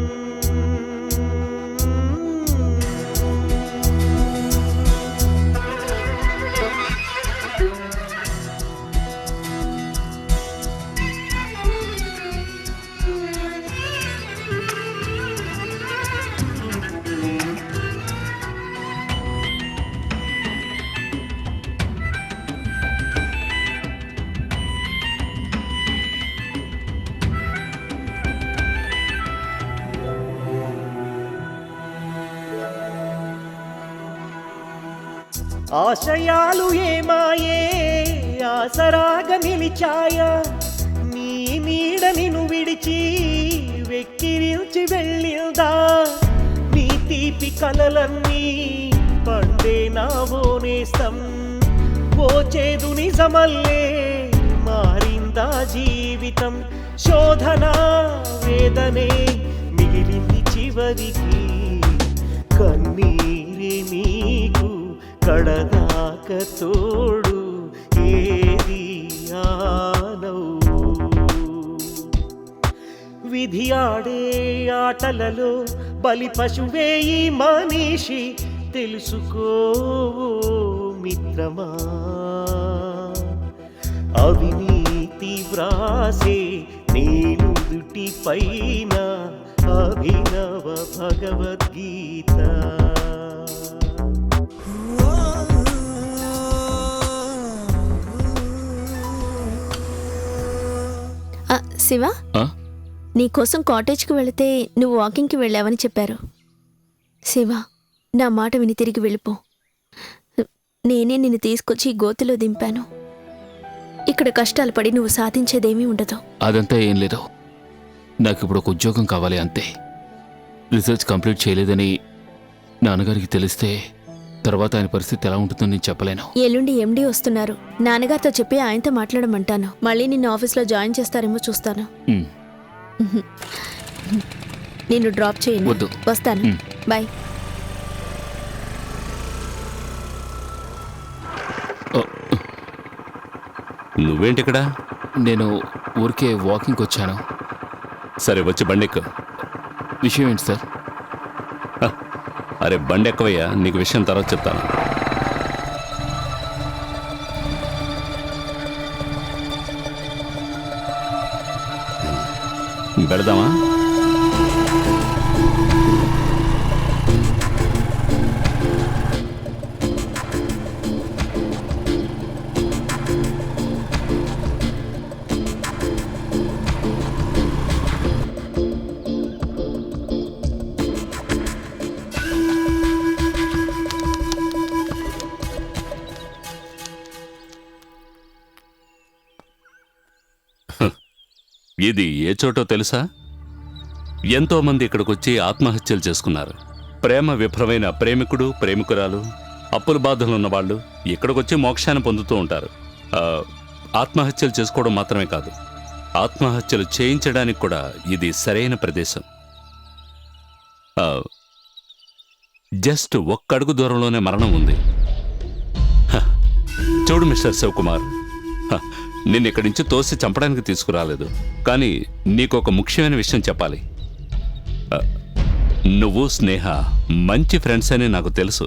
ఆశయాలు ఏమాయే ఆసరాగా నిలిచాయా, నీ నీడ నిన్ను విడిచి వెక్కిరించి వెళ్ళిందా, నీ తీపి కలలన్నీ పండే నావో నేస్తం, ఓ చేదు నిజమల్లే మారిందా జీవితం, శోధన వేదనే మిగిలింది చివరికి, కన్నీరే నీకు కడదాక తోడు ఏది ఆనవు. విధి ఆడే ఆటలలో బలి పశువే ఈ మనిషి, తెలుసుకో మిత్రమా. అవినీతి వ్రాసే నేను దుటి పైన అభినవ భగవద్గీత. శివ, ఆ? నీకోసం కాటేజ్కి వెళితే నువ్వు వాకింగ్కి వెళ్ళావని చెప్పారు. శివ, నా మాట విని తిరిగి వెళ్ళిపో. నేనే నిన్ను తీసుకొచ్చి ఈ గోతిలో దింపాను. ఇక్కడ కష్టాలు పడి నువ్వు సాధించేదేమీ ఉండదు. అదంతా ఏం లేదు. నాకు ఇప్పుడు ఒక ఉద్యోగం కావాలి అంతే. రీసెర్చ్ కంప్లీట్ చేయలేదని నాన్నగారికి తెలిస్తే తర్వాత ఆయన పరిస్థితి ఎలా ఉంటుందో నేను చెప్పలేను. ఎల్లుండి ఎండీ వస్తున్నారు. నాన్నగారితో చెప్పి ఆయనతో మాట్లాడమంటాను. మళ్ళీ నిన్ను ఆఫీస్లో జాయిన్ చేస్తారేమో చూస్తాను. ఉమ్. నిన్ను డ్రాప్ చేయండి. వద్దు. వస్తాను. బాయ్. నువ్వేంటి ఇక్కడ? నేను ఊరికే వాకింగ్కి వచ్చాను. సరే వచ్చి బండెక్కు. విషయం ఏంటి సార్? అరే బండెక్కవయ్యా, నీకు విషయం తర్వాత చెప్తాను. పెడదామా? ఇది ఏ చోటో తెలుసా? ఎంతో మంది ఇక్కడికొచ్చి ఆత్మహత్యలు చేసుకున్నారు. ప్రేమ విఫలమైన ప్రేమికుడు ప్రేమికురాలు, అప్పుల బాధలు ఉన్నవాళ్ళు ఇక్కడికొచ్చి మోక్షాన్ని పొందుతూ ఉంటారు. ఆత్మహత్యలు చేసుకోవడం మాత్రమే కాదు, ఆత్మహత్యలు చేయించడానికి కూడా ఇది సరైన ప్రదేశం. జస్ట్ ఒక్క అడుగు దూరంలోనే మరణం ఉంది. చూడు మిస్టర్ శివకుమార్, నిన్ను ఇక్కడి నుంచి తోసి చంపడానికి తీసుకురాలేదు, కానీ నీకొక ముఖ్యమైన విషయం చెప్పాలి. నువ్వు స్నేహ మంచి ఫ్రెండ్స్ అని నాకు తెలుసు.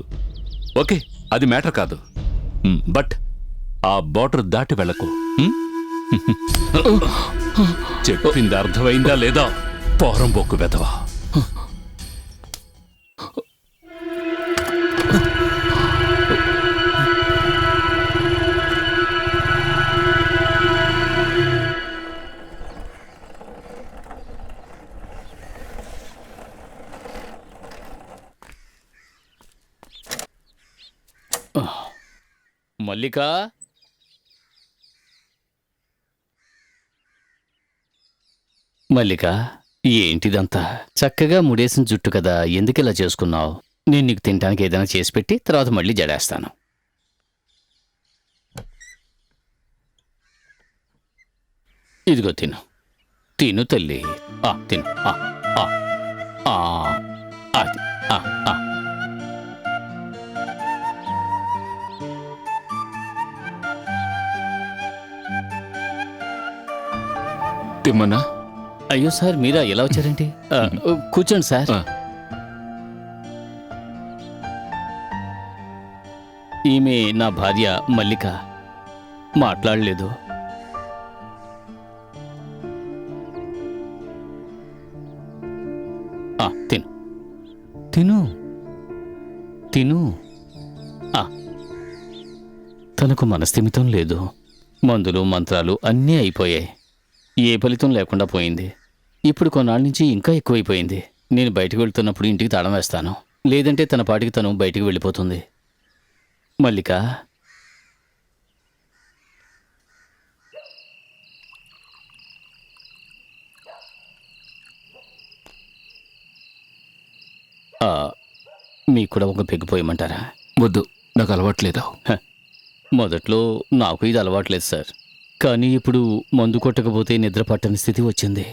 ఓకే, అది మ్యాటర్ కాదు. బట్ ఆ బార్డర్ దాటి వెళ్ళకు. చెప్పింది అర్థమైందా లేదా? పోరంబోకు వెధవా. మల్లిక, మల్లిక, ఏంటిదంతా? చక్కగా ముడేసిన జుట్టు కదా, ఎందుకు ఇలా చేసుకున్నావు? నేను నీకు తినడానికి ఏదైనా చేసి పెట్టి తర్వాత మళ్ళీ జడేస్తాను. ఇదిగో తిను, తిను తల్లి. తిను. ఆ, అది ఆ, ఆ. తిమ్మన్నా. అయ్యో సార్ మీరా ఎలా వచ్చారేంటి? కూర్చోండి సార్. ఆ. ఈమె నా భార్య మల్లిక. మాట్లాడలేదు. తిను తిను తిను. తనకు మనస్థిమితం లేదు. మందులు మంత్రాలు అన్నీ అయిపోయాయి. ఏ ఫలితం లేకుండా పోయింది. ఇప్పుడు కొన్నాళ్ళ నుంచి ఇంకా ఎక్కువైపోయింది. నేను బయటకు వెళ్తున్నప్పుడు ఇంటికి తాళం వేస్తాను, లేదంటే తన పాటికి తను బయటికి వెళ్ళిపోతుంది. మల్లిక, మీకు కూడా ఒక పెగ్గిపోయమంటారా? వద్దు, నాకు అలవాట్లేదు. మొదట్లో నాకు ఇది అలవాట్లేదు సార్, కానీ ఇప్పుడు మందు కొట్టకపోతే నిద్ర పట్టని స్థితి వచ్చింది.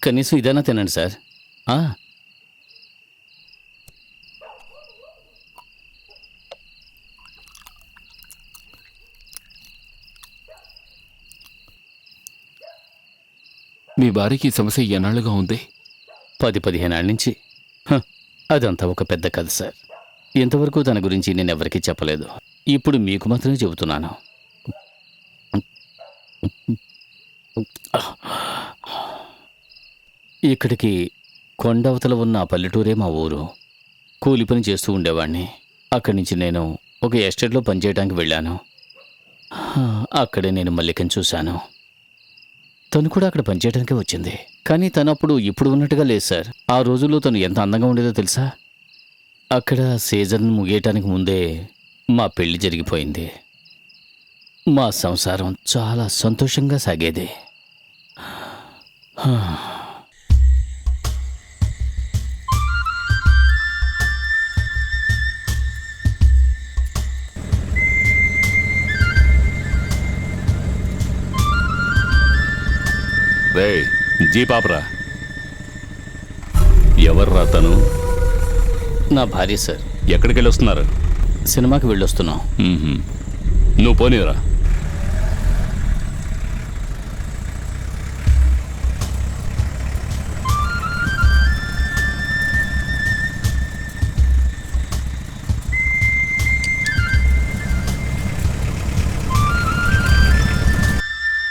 కనీసం ఇదైనా తినండి సార్. మీ భార్యకి ఈ సమస్య ఎన్నాళ్ళుగా ఉంది? 10-15 ఏళ్ళ నుంచి. అదంతా ఒక పెద్ద కథ సార్. ఇంతవరకు తన గురించి నేను ఎవరికీ చెప్పలేదు. ఇప్పుడు మీకు మాత్రమే చెబుతున్నాను. ఇక్కడికి కొండవతల ఉన్న ఆ పల్లెటూరే మా ఊరు. కూలి పని చేస్తూ ఉండేవాడిని. అక్కడి నుంచి నేను ఒక ఎస్టేట్లో పనిచేయడానికి వెళ్ళాను. అక్కడే నేను మల్లికను చూశాను. తను కూడా అక్కడ పనిచేయడానికే వచ్చింది. కానీ తను అప్పుడు ఇప్పుడు ఉన్నట్టుగా లేదు సార్. ఆ రోజుల్లో తను ఎంత అందంగా ఉండేదో తెలుసా? అక్కడ సీజన్ ముగియటానికి ముందే మా పెళ్లి జరిగిపోయింది. మా సంసారం చాలా సంతోషంగా సాగేది. రే జీపాపరా, ఎవర్రా తను? నా భార్య సార్. ఎక్కడికి వెళ్ళి వస్తున్నారు? సినిమాకి వెళ్ళొస్తున్నాం. నువ్వు పోనీరా.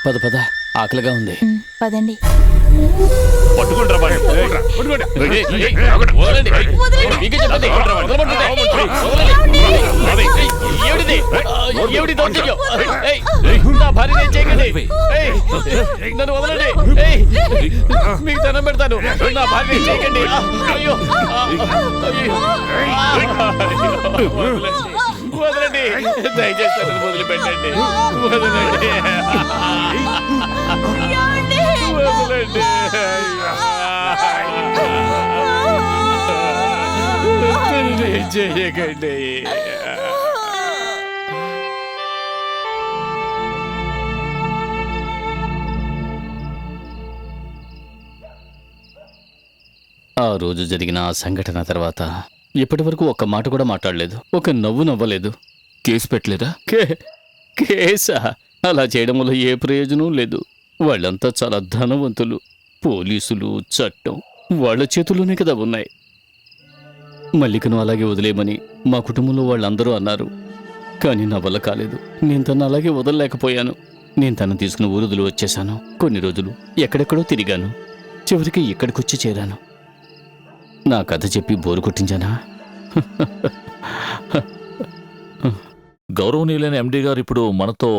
పద పద, ఆకలిగా ఉంది. పదండి. పట్టుకుంటారా నన్ను వదలండి. మీకు దండం పెడతాను. నా భార్య చేయకండి. అయ్యో వదలండి, దయచేసి నన్ను వదిలిపెట్టండి. వదలండి, వదలండి. చేయకండి. ఆ రోజు జరిగిన ఆ సంఘటన తర్వాత ఇప్పటి వరకు ఒక్క మాట కూడా మాట్లాడలేదు, ఒక నవ్వు నవ్వలేదు. కేసు పెట్టలేదా? కేసా? అలా చేయడం వల్ల ఏ ప్రయోజనం లేదు. వాళ్ళంతా చాలా ధనవంతులు. పోలీసులు, చట్టం వాళ్ళ చేతుల్లోనే కదా ఉన్నాయి. మల్లికను అలాగే వదిలేయమని మా కుటుంబంలో వాళ్ళందరూ అన్నారు. కానీ నా వల్ల కాలేదు. నేను తను అలాగే వదలలేకపోయాను. నేను తను తీసుకుని ఊరుదులు వచ్చేశాను. కొన్ని రోజులు ఎక్కడెక్కడో తిరిగాను. చివరికి ఇక్కడికొచ్చి చేరాను. నా కథ చెప్పి బోరు కొట్టించానా? గౌరవనీయులైన ఎండి గారు ఇప్పుడు మనతో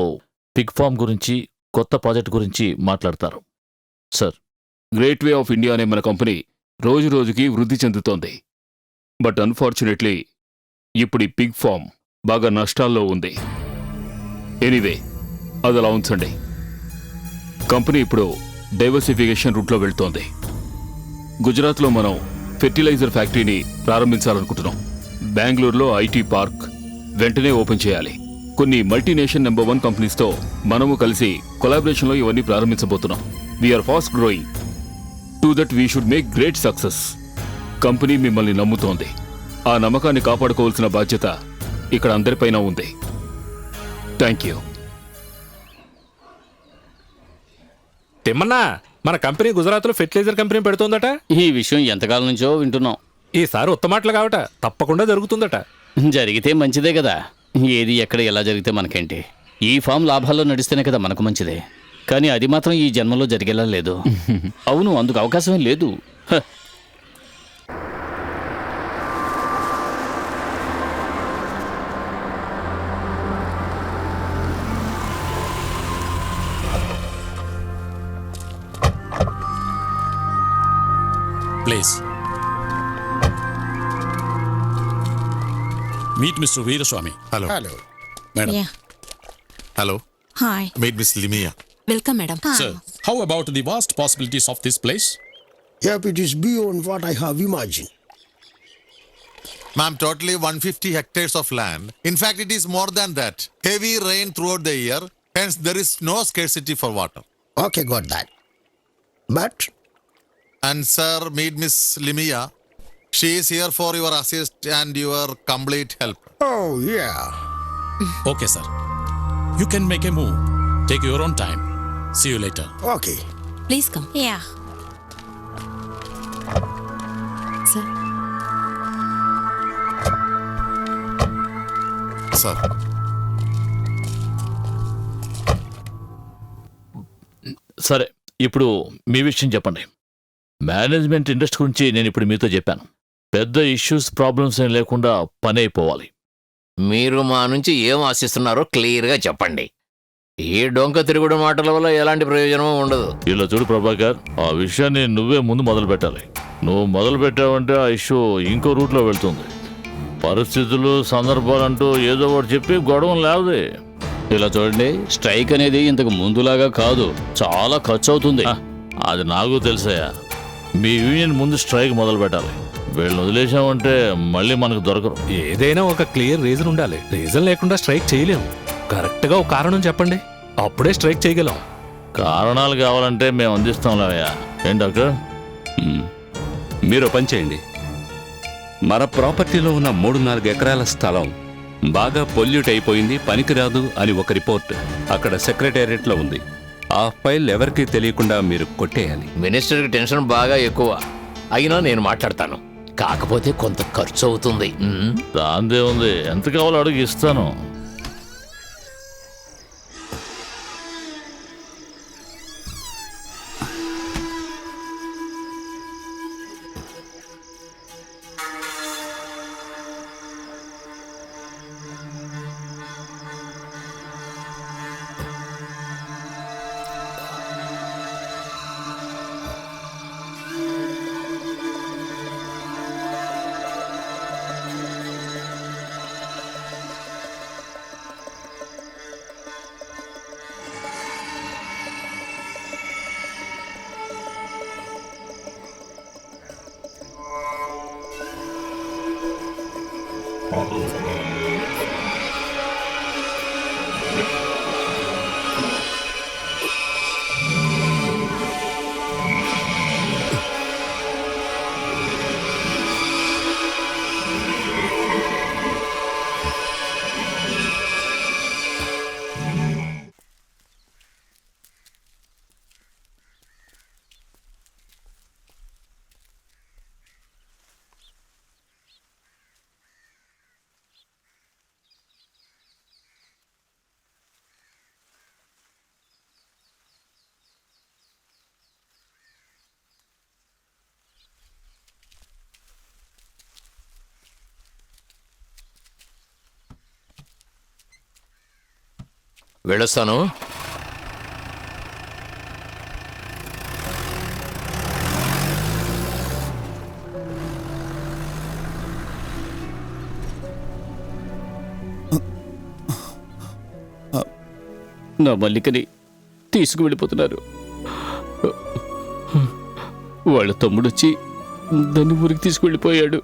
పిగ్ ఫార్మ్ గురించి, కొత్త ప్రాజెక్ట్ గురించి మాట్లాడతారు. Sir, great way of India అనే మన కంపెనీ రోజు రోజుకి వృద్ధి చెందుతోంది. బట్ అన్ఫార్చునేట్లీ ఇప్పుడు ఈ పిగ్ ఫార్మ్ బాగా నష్టాల్లో ఉంది. ఎనీవే, అది అలా ఉంచండి. కంపెనీ ఇప్పుడు డైవర్సిఫికేషన్ రూట్లో వెళ్తోంది. గుజరాత్లో మనం ఫెర్టిలైజర్ ఫ్యాక్టరీని ప్రారంభించాలనుకుంటున్నాం. బెంగళూరులో ఐటీ పార్క్ వెంటనే ఓపెన్ చేయాలి. కొన్ని మల్టీనేషనల్ నెంబర్ 1 కంపెనీస్తో మనము కలిసి కొలాబరేషన్లో ఇవన్నీ ప్రారంభించబోతున్నాం. We are fast growing. To that we should make great success. Company మిమ్మల్ని నమ్ముతోంది. ఆ నమ్మకాన్ని కాపాడుకోవాల్సిన బాధ్యత ఇక్కడ అందరిపైన ఉంది. Thank you. తిమ్మన్నా, మన కంపెనీ గుజరాత్లో ఫెర్టిలైజర్ కంపెనీ పెడుతోందట. ఈ విషయం ఎంతకాలం నుంచో వింటున్నాం. ఈసారి ఉత్తమాటలు కావట, తప్పకుండా జరుగుతుందట. జరిగితే మంచిదే కదా. ఏది ఎక్కడ ఎలా జరిగితే మనకేంటి? ఈ ఫామ్ లాభాల్లో నడిస్తేనే కదా మనకు మంచిదే. కానీ అది మాత్రం ఈ జన్మలో జరిగేలా లేదు. అవును, అందుకు అవకాశమే లేదు. హ. Please. Meet Mr. Veeraswamy. Hello. Hello. Madam. Yeah. Hello. Hi. Meet Miss Limia. Welcome, madam. Sir, how about the vast possibilities of this place? Yep, it is beyond what I have imagined. Ma'am, totally 150 hectares of land. In fact, it is more than that. Heavy rain throughout the year, hence there is no scarcity for water. Okay, got that. But And sir, meet Miss Limia. She is here for your assist and your complete help. oh yeah. Okay, sir. You can make a move. Take your own time. See you later. Okay. Please come. Yeah. Sir. Sir. సరే, ఇప్పుడు మీ విషయం చెప్పండి. Management industry గురించి నేను ఇప్పుడు మీతో చెప్పాను. పెద్ద ఇష్యూస్, ప్రాబ్లమ్స్ ఏం లేకుండా పని అయిపోవాలి. మీరు మా నుంచి ఏం ఆశిస్తున్నారో క్లియర్గా చెప్పండి. ఈ డొంక తిరుగుడు మాటల వల్ల ఎలాంటి ప్రయోజనం ఉండదు. ఇలా చూడు ప్రభాకర్, ఆ విషయాన్ని నువ్వే ముందు మొదలు పెట్టాలి. నువ్వు మొదలు పెట్టావంటే ఆ ఇష్యూ ఇంకో రూట్లో వెళ్తుంది. పరిస్థితులు, సందర్భాలంటూ ఏదో ఒకటి చెప్పి గొడవ లేవదే. ఇలా చూడండి, స్ట్రైక్ అనేది ఇంతకు ముందులాగా కాదు, చాలా ఖర్చు అవుతుంది. అది నాకు తెలుసయ్యా. మీ యూనియన్ ముందు స్ట్రైక్ మొదలు పెట్టాలి. వీళ్ళని వదిలేసామంటే మళ్ళీ మనకు దొరకరు. ఏదైనా ఒక క్లియర్ రీజన్ ఉండాలి. రీజన్ లేకుండా స్ట్రైక్ చేయలేం. కరెక్ట్గా ఒక కారణం చెప్పండి, అప్పుడే స్ట్రైక్ చేయగలం. కారణాలు కావాలంటే మేము అందిస్తాంలేవయ్యా. ఏం డాక్టర్? మీరు పని చేయండి. మన ప్రాపర్టీలో ఉన్న 3-4 ఎకరాల స్థలం బాగా పొల్యూట్ అయిపోయింది, పనికిరాదు అని ఒక రిపోర్ట్ అక్కడ సెక్రటేరియట్లో ఉంది. ఆ ఫైల్ ఎవరికీ తెలియకుండా మీరు కొట్టేయాలి. మినిస్టర్కి టెన్షన్ బాగా ఎక్కువ. అయినా నేను మాట్లాడతాను. కాకపోతే కొంత ఖర్చు అవుతుంది. దాందే ఉంది, ఎంత కావాలో అడిగి ఇస్తాను. వెళ్ళొస్తాను. నా మల్లికని తీసుకువెళ్ళిపోతున్నారు. వాళ్ళ తమ్ముడొచ్చి దాన్ని ఊరికి తీసుకువెళ్ళిపోయాడు.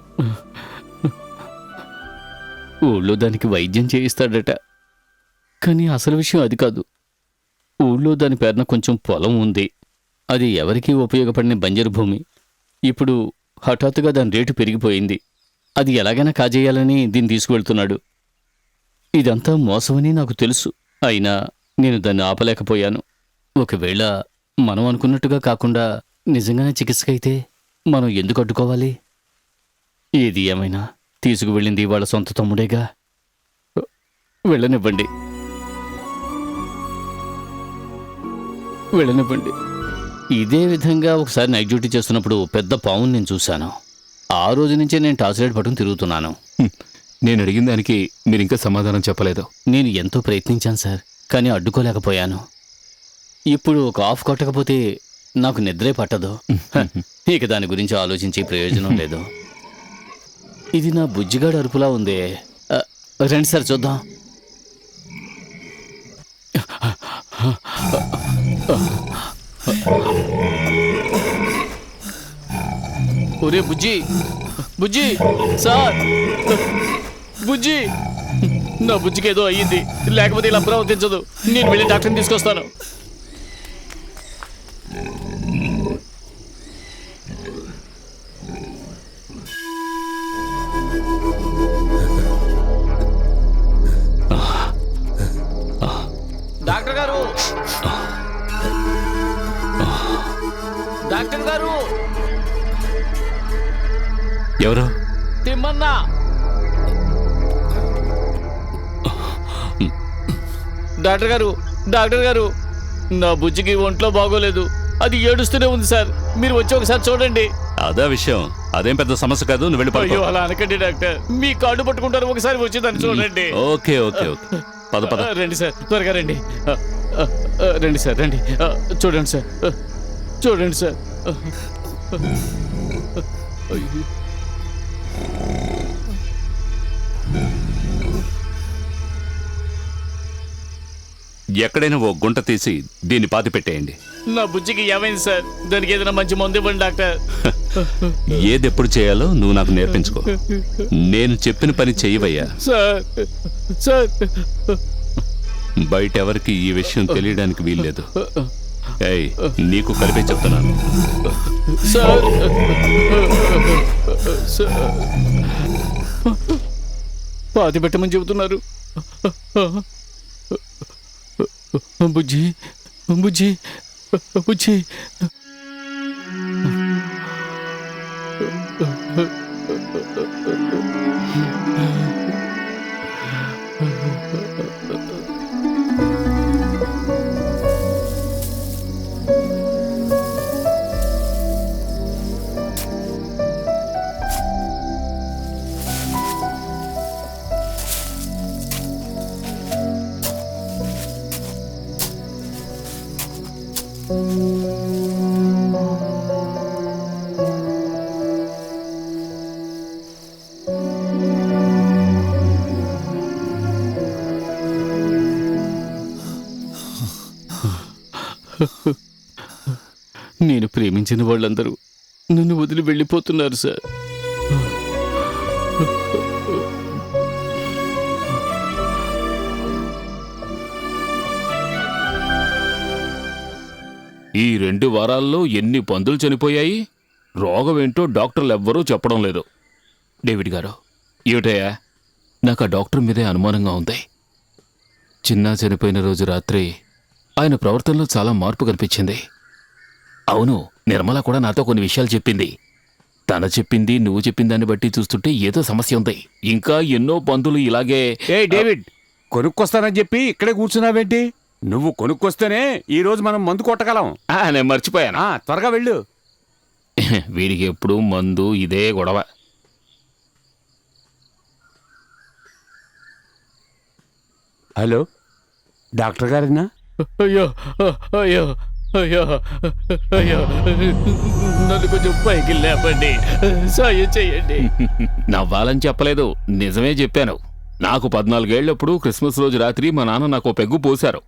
ఊళ్ళో దానికి వైద్యం చేయిస్తాడట. కానీ అసలు విషయం అది కాదు. ఊళ్ళో దాని పేరున కొంచెం పొలం ఉంది. అది ఎవరికీ ఉపయోగపడిన బంజరు భూమి. ఇప్పుడు హఠాత్తుగా దాని రేటు పెరిగిపోయింది. అది ఎలాగైనా కాజేయాలని దీన్ని తీసుకువెళ్తున్నాడు. ఇదంతా మోసమని నాకు తెలుసు. అయినా నేను దాన్ని ఆపలేకపోయాను. ఒకవేళ మనం అనుకున్నట్టుగా కాకుండా నిజంగానే చికిత్సకైతే మనం ఎందుకు అడ్డుకోవాలి? ఏది ఏమైనా తీసుకువెళ్ళింది వాళ్ళ సొంత తమ్ముడేగా. వెళ్ళనివ్వండి. ఇదే విధంగా ఒకసారి నైట్ డ్యూటీ చేస్తున్నప్పుడు పెద్ద పావుని నేను చూశాను. ఆ రోజు నుంచే నేను టార్చ్ లైట్ పట్టుకుని తిరుగుతున్నాను. నేను అడిగిన దానికి మీరు ఇంకా సమాధానం చెప్పలేదు. నేను ఎంతో ప్రయత్నించాను సార్, కానీ అడ్డుకోలేకపోయాను. ఇప్పుడు ఒక ఆఫ్ కొట్టకపోతే నాకు నిద్రే పట్టదు. ఇక దాని గురించి ఆలోచించి ప్రయోజనం లేదు. ఇది నా బుజ్జిగాడు అరుపులా ఉందే. రండి సార్ చూద్దాం. ఒరే బుజ్జి, బుజ్జి సార్, బుజ్జి, నా బుజ్జికి ఏదో అయ్యింది. లేకపోతే ఇలా ప్రవర్తించదు. నేను వెళ్ళి డాక్టర్ని తీసుకొస్తాను. డాక్టర్ గారు, డాక్టర్ గారు. ఎవరు? తిమ్మన్నా. డాక్టర్ గారు, డాక్టర్ గారు, నా బుజ్జికి ఒంట్లో బాగోలేదు. అది ఏడుస్తూనే ఉంది సార్. మీరు వచ్చి ఒకసారి చూడండి. అదే విషయం. అదేం పెద్ద సమస్య కాదు, నువ్వు వెళ్ళి పడుకో. అయ్యో అలా అనకండి డాక్టర్. మీ కార్డు పట్టుకుంటారు, ఒకసారి వచ్చి దాన్ని చూడండి. ఓకే ఓకే ఓకే, పద పద. రండి సార్, త్వరగా రండి. రండి సార్, రండి. చూడండి సార్, చూడండి సార్. ఎక్కడైనా ఓ గుంట తీసి దీన్ని పాతి పెట్టేయండి. నా బుజ్జికి ఏమైంది సార్? దానికి ఏదైనా మంచి మందు ఇవ్వండి డాక్టర్. ఏదెప్పుడు చేయాలో నువ్వు నాకు నేర్పించుకో. నేను చెప్పిన పని చెయ్యవయ్యా. సార్, సార్, బయట ఎవరికి ఈ విషయం తెలియడానికి వీల్లేదు. ఏయ్, నీకు కలిపే చెప్తున్నాను. సార్, పాతి పెట్టమని చెబుతున్నారు. బుజ్జి, బుజ్జి, బుజ్జి. నేను ప్రేమించిన వాళ్ళందరూ నన్ను వదిలి వెళ్ళిపోతున్నారు సార్. ఈ 2 వారాల్లో ఎన్ని పందులు చనిపోయాయి? రోగం ఏంటో డాక్టర్లు ఎవ్వరూ చెప్పడం లేదు. డేవిడ్ గారు, ఏమిటయ్యా? నాకు ఆ డాక్టర్ మీదే అనుమానంగా ఉంది. చిన్న చనిపోయిన రోజు రాత్రి ఆయన ప్రవర్తనలో చాలా మార్పు కనిపించింది. అవును, నిర్మల కూడా నాతో కొన్ని విషయాలు చెప్పింది. తన చెప్పింది, నువ్వు చెప్పిన దాన్ని బట్టి చూస్తుంటే ఏదో సమస్య ఉంది. ఇంకా ఎన్నో పందులు ఇలాగే. ఏ డేవిడ్, కొనుక్కొస్తానని చెప్పి ఇక్కడే కూర్చున్నావేంటి? నువ్వు కొనుక్కొస్తేనే ఈ రోజు మనం మందు కొట్టగలం. నేను మర్చిపోయాను. త్వరగా వెళ్ళు. వీడికి ఎప్పుడు మందు ఇదే గొడవ. హలో, డాక్టర్ గారేనా? అయ్యో, అయ్యో, అయ్యో, అయ్యో, నన్ను కొంచెం పైకి లేపండి, సాయం చెయ్యండి. నవ్వాలని చెప్పలేదు, నిజమే చెప్పాను. నాకు 14 ఏళ్లప్పుడు క్రిస్మస్ రోజు రాత్రి మా నాన్న నాకు పెగ్గు పోశారు.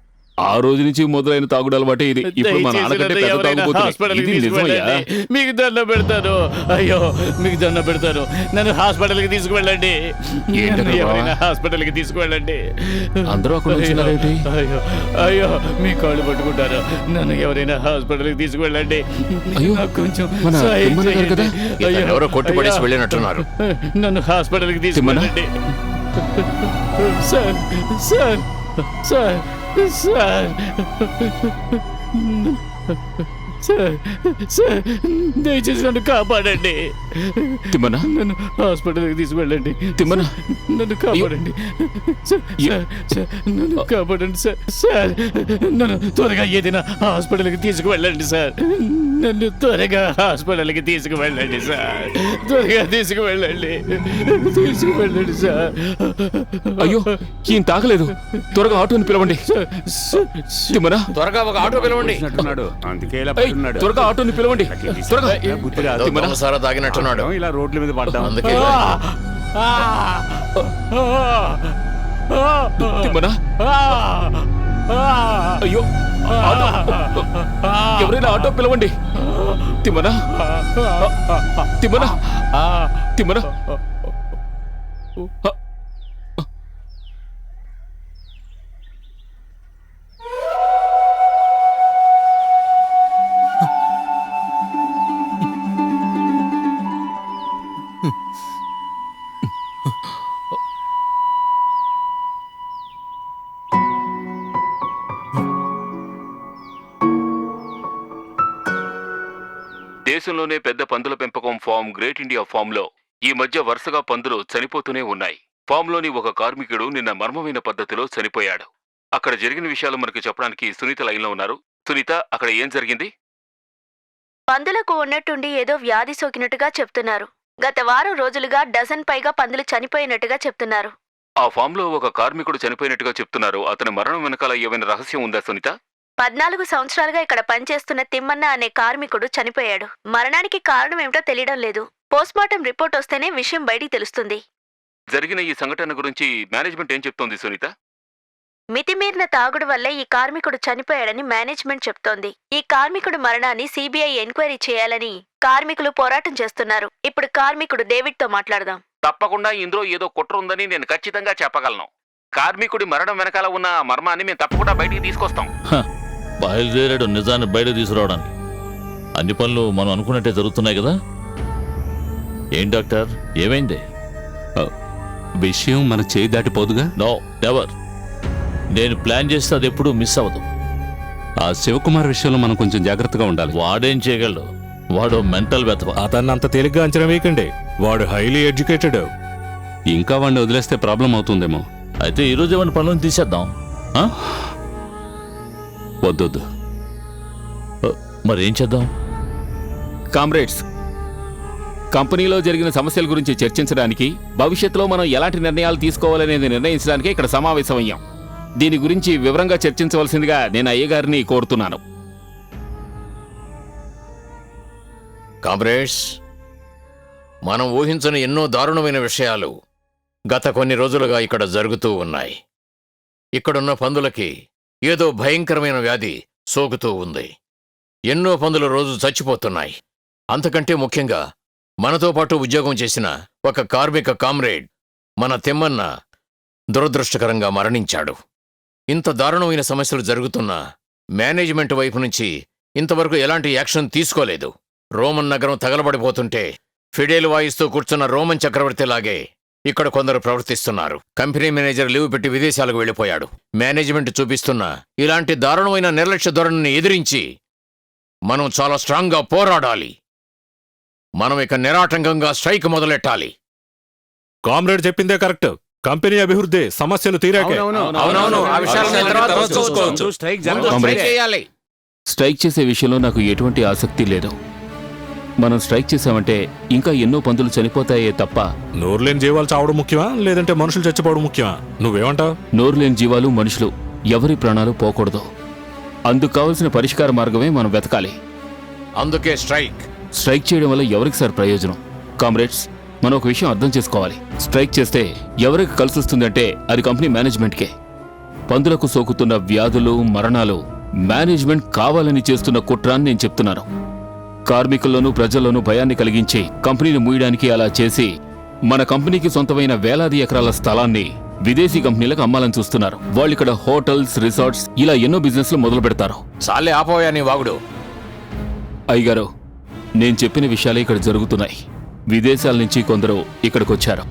ఆ రోజు నుంచి మొదలైన తాగుడు అలవాటే ఇది. ఇప్పుడు మా నాన్నకంటే దయచేసి పెద్ద నన్ను ఎవరైనా తాగుబోతున్నా. హాస్పిటల్కి ఇది నిజమయ్యా? తీసుకువెళ్ళండి. మీకు దండం పెడతాను. అయ్యో మీకు దండం పెడతాను. నన్ను హాస్పిటల్కి తీసుకువెళ్ళండి. ఏంటక్కడ నన్ను బావ? ఎవరైనా హాస్పిటల్కి తీసుకువెళ్ళండి. అందరూ అక్కడ కూర్చున్నారేంటి? అయ్యో అయ్యో మీ కాళ్ళు పట్టుకుంటారు. నన్ను ఎవరైనా హాస్పిటల్కి తీసుకువెళ్ళండి. అయ్యో, నాకు కొంచెం మన సాయం తిమ్మన్న గారు కదా? చేయండి. ఇతన్ని అయ్యో, ఎవరో కొట్టి పడేసి అయ్యా. వెళ్ళినట్టున్నారు. నన్ను హాస్పిటల్కి తిమ్మన్న? తీసుకువెళ్ళండి. Sir sir sir sir sir sir దయచేసి నన్ను కాపాడండి. తిమ్మన్న? నన్ను హాస్పిటల్కి తీసుకువెళ్ళండి. తిమ్మన్న? నన్ను కాపాడండి. సార్, సార్, సార్, నన్ను కాపాడండి సార్. సార్ నన్ను త్వరగా ఏదైనా హాస్పిటల్కి తీసుకువెళ్ళండి సార్. నన్ను త్వరగా హాస్పిటల్కి తీసుకువెళ్ళండి సార్. త్వరగా తీసుకువెళ్ళండి. తీసుకువెళ్ళండి సార్. అయ్యో, ఈయన తాగలేదు. త్వరగా ఆటోని పిలవండి. తిమ్మనా, త్వరగా ఒక ఆటో పిలవండి. అందుకే ఇలా ఏయ్, పడున్నాడు. త్వరగా ఆటోని పిలవండి. త్వరగా. బుద్ధి రాదు. ఏదో దొంగసారా తాగినట్టున్నాడు. ఇలా రోడ్ల మీద పడ్డాం. అందుకే తిమ్మనా, అయ్యో, ఆటో. ఎవరైనా ఆటో పిలవండి. తిమ్మనా, తిమ్మనా, తిమ్మనా. దేశంలోనే పెద్ద పందుల పెంపకం ఫామ్ గ్రేట్ ఇండియా ఫామ్లో ఈ మధ్య వరుసగా పందులు చనిపోతూనే ఉన్నాయి. ఫామ్లోని ఒక కార్మికుడు నిన్న మర్మమైన పద్ధతిలో చనిపోయాడు. అక్కడ జరిగిన విషయాలు మనకు చెప్పడానికి సునీత లైన్లో ఉన్నారు. సునీత, అక్కడ ఏం జరిగింది? పందులకు ఉన్నట్టుండి ఏదో వ్యాధి సోకినట్టుగా చెప్తున్నారు. గత వారం రోజులుగా డజన్ పైగా పందులు చనిపోయినట్టుగా చెప్తున్నారు. ఆ ఫామ్లో ఒక కార్మికుడు చనిపోయినట్టుగా చెప్తున్నారు. అతని మరణం వెనకాల ఏమైనా రహస్యం ఉందా సునీత? 14 సంవత్సరాలుగా ఇక్కడ పనిచేస్తున్న తిమ్మన్న అనే కార్మికుడు చనిపోయాడు. మరణానికి కారణం ఏమిటో తెలియడం లేదు. పోస్ట్మార్టం రిపోర్ట్ వస్తేనే విషయం బయటికి తెలుస్తుంది. జరిగిన ఈ సంఘటన గురించి మేనేజ్మెంట్ ఏం చెప్తోంది సునీత? మితిమీరిన తాగుడు వల్లే ఈ కార్మికుడు చనిపోయాడని మేనేజ్మెంట్ చెప్తోంది. ఈ కార్మికుడు మరణాన్ని సిబిఐ ఎంక్వైరీ చేయాలని కార్మికులు పోరాటం చేస్తున్నారు. ఇప్పుడు కార్మికుడు డేవిడ్తో మాట్లాడదాం. తప్పకుండా ఇందులో ఏదో కుట్ర ఉందని నేను ఖచ్చితంగా చెప్పగలను. కార్మికుడి మరణం వెనకాల ఉన్న మర్మాన్ని మేము తప్పకుండా బయటికి తీసుకొస్తాం. బయలుదేరాడు నిజాన్ని బయట తీసుకురావడానికి. అన్ని పనులు మనం అనుకున్నట్టే జరుగుతున్నాయి కదా. ఏం డాక్టర్, ఏమైంది? విషయం మన చేయి దాటిపోదుగా. No never. నేను ప్లాన్ చేస్తే అది ఎప్పుడూ మిస్ అవ్వదు. ఆ శివకుమార్ విషయంలో మనం కొంచెం జాగ్రత్తగా ఉండాలి. వాడేం చేయగలడు? వాడు మెంటల్ వెతవ. అతన్ని అంత తేలిగ్గా అంచనా వేయకండి. వాడు హైలీ ఎడ్యుకేటెడ్. ఇంకా వాడిని వదిలేస్తే ప్రాబ్లం అవుతుందేమో. అయితే ఈరోజు ఏమైనా పనులను తీసేద్దాం. వద్దొద్దు. మరి ఏం చేద్దాం? కామ్రేడ్స్, కంపెనీలో జరిగిన సమస్యల గురించి చర్చించడానికి, భవిష్యత్తులో మనం ఎలాంటి నిర్ణయాలు తీసుకోవాలనేది నిర్ణయించడానికి ఇక్కడ సమావేశమయ్యాం. దీని గురించి వివరంగా చర్చించవలసిందిగా నేను అయ్యగారిని కోరుతున్నాను. కామ్రేడ్స్, మనం ఊహించని ఎన్నో దారుణమైన విషయాలు గత కొన్ని రోజులుగా ఇక్కడ జరుగుతూ ఉన్నాయి. ఇక్కడున్న పందులకి ఏదో భయంకరమైన వ్యాధి సోకుతూ ఉంది. ఎన్నో పందులు రోజు చచ్చిపోతున్నాయి. అంతకంటే ముఖ్యంగా మనతో పాటు ఉద్యోగం చేసిన ఒక కార్మిక కామ్రేడ్ మన తిమ్మన్న దురదృష్టకరంగా మరణించాడు. ఇంత దారుణమైన సమస్యలు జరుగుతున్నా మేనేజ్మెంట్ వైపు నుంచి ఇంతవరకు ఎలాంటి యాక్షన్ తీసుకోలేదు. రోమన్ నగరం తగలబడిపోతుంటే ఫిడేలు వాయిస్తూ కూర్చున్న రోమన్ చక్రవర్తిలాగే ఇక్కడ కొందరు ప్రవర్తిస్తున్నారు. కంపెనీ మేనేజర్ లీవ్ పెట్టి విదేశాలకు వెళ్ళిపోయాడు. మేనేజ్మెంట్ చూపిస్తున్న ఇలాంటి దారుణమైన నిర్లక్ష్య ధోరణిని ఎదిరించి మనం చాలా స్ట్రాంగ్గా పోరాడాలి. మనం ఇక నిరాటంకంగా స్ట్రైక్ మొదలెట్టాలి. కామ్రేడ్ చెప్పిందే కరెక్ట్. కంపెనీ అభివృద్ధి సమస్యలు తీరాకే. అవునవును, ఆ విషయాలను తర్వాత చూసుకోవచ్చు. ముందు స్ట్రైక్ చేయాలి. స్ట్రైక్ చేసే విషయంలో నాకు ఎటువంటి ఆసక్తి లేదు. మనం స్ట్రైక్ చేసామంటే ఇంకా ఎన్నో పందులు చనిపోతాయే తప్ప. నోరులేని జీవాలు చావడం ముఖ్యమా, లేదంటే మనుషులు చచ్చిపోవడం ముఖ్యమా? నువ్వేమంటావు? నోరులేని జీవాలు, మనుషులు ఎవరి ప్రాణాలు పోకూడదు. అందుకు కావలసిన పరిష్కార మార్గమే మనం వెతకాలి. అందుకే స్ట్రైక్. స్ట్రైక్ చేయడం వల్ల ఎవరికి సార్ ప్రయోజనం? కామ్రేడ్స్, మనం ఒక విషయం అర్థం చేసుకోవాలి. స్ట్రైక్ చేస్తే ఎవరికి కలిసి వస్తుందంటే అది కంపెనీ మేనేజ్మెంట్కే. పందులకు సోకుతున్న వ్యాధులు మరణాలు మేనేజ్మెంట్ కావాలని చేస్తున్న కుట్ర అని నేను చెప్తున్నాను. కార్మికుల్లోనూ ప్రజల్లోనూ భయాన్ని కలిగించి కంపెనీని మూయడానికి అలా చేసి మన కంపెనీకి సొంతమైన వేలాది ఎకరాల స్థలాన్ని విదేశీ కంపెనీలకు అమ్మాలని చూస్తున్నారు. వాళ్ళిక్కడ హోటల్స్, రిసార్ట్స్ ఇలా ఎన్నో బిజినెస్లు మొదలు పెడతారు. సాలే ఆపోయా నీ వాగుడు. అయ్యగారు, నేను చెప్పిన విషయాలే ఇక్కడ జరుగుతున్నాయి. విదేశాల నుంచి కొందరు ఇక్కడికొచ్చారు.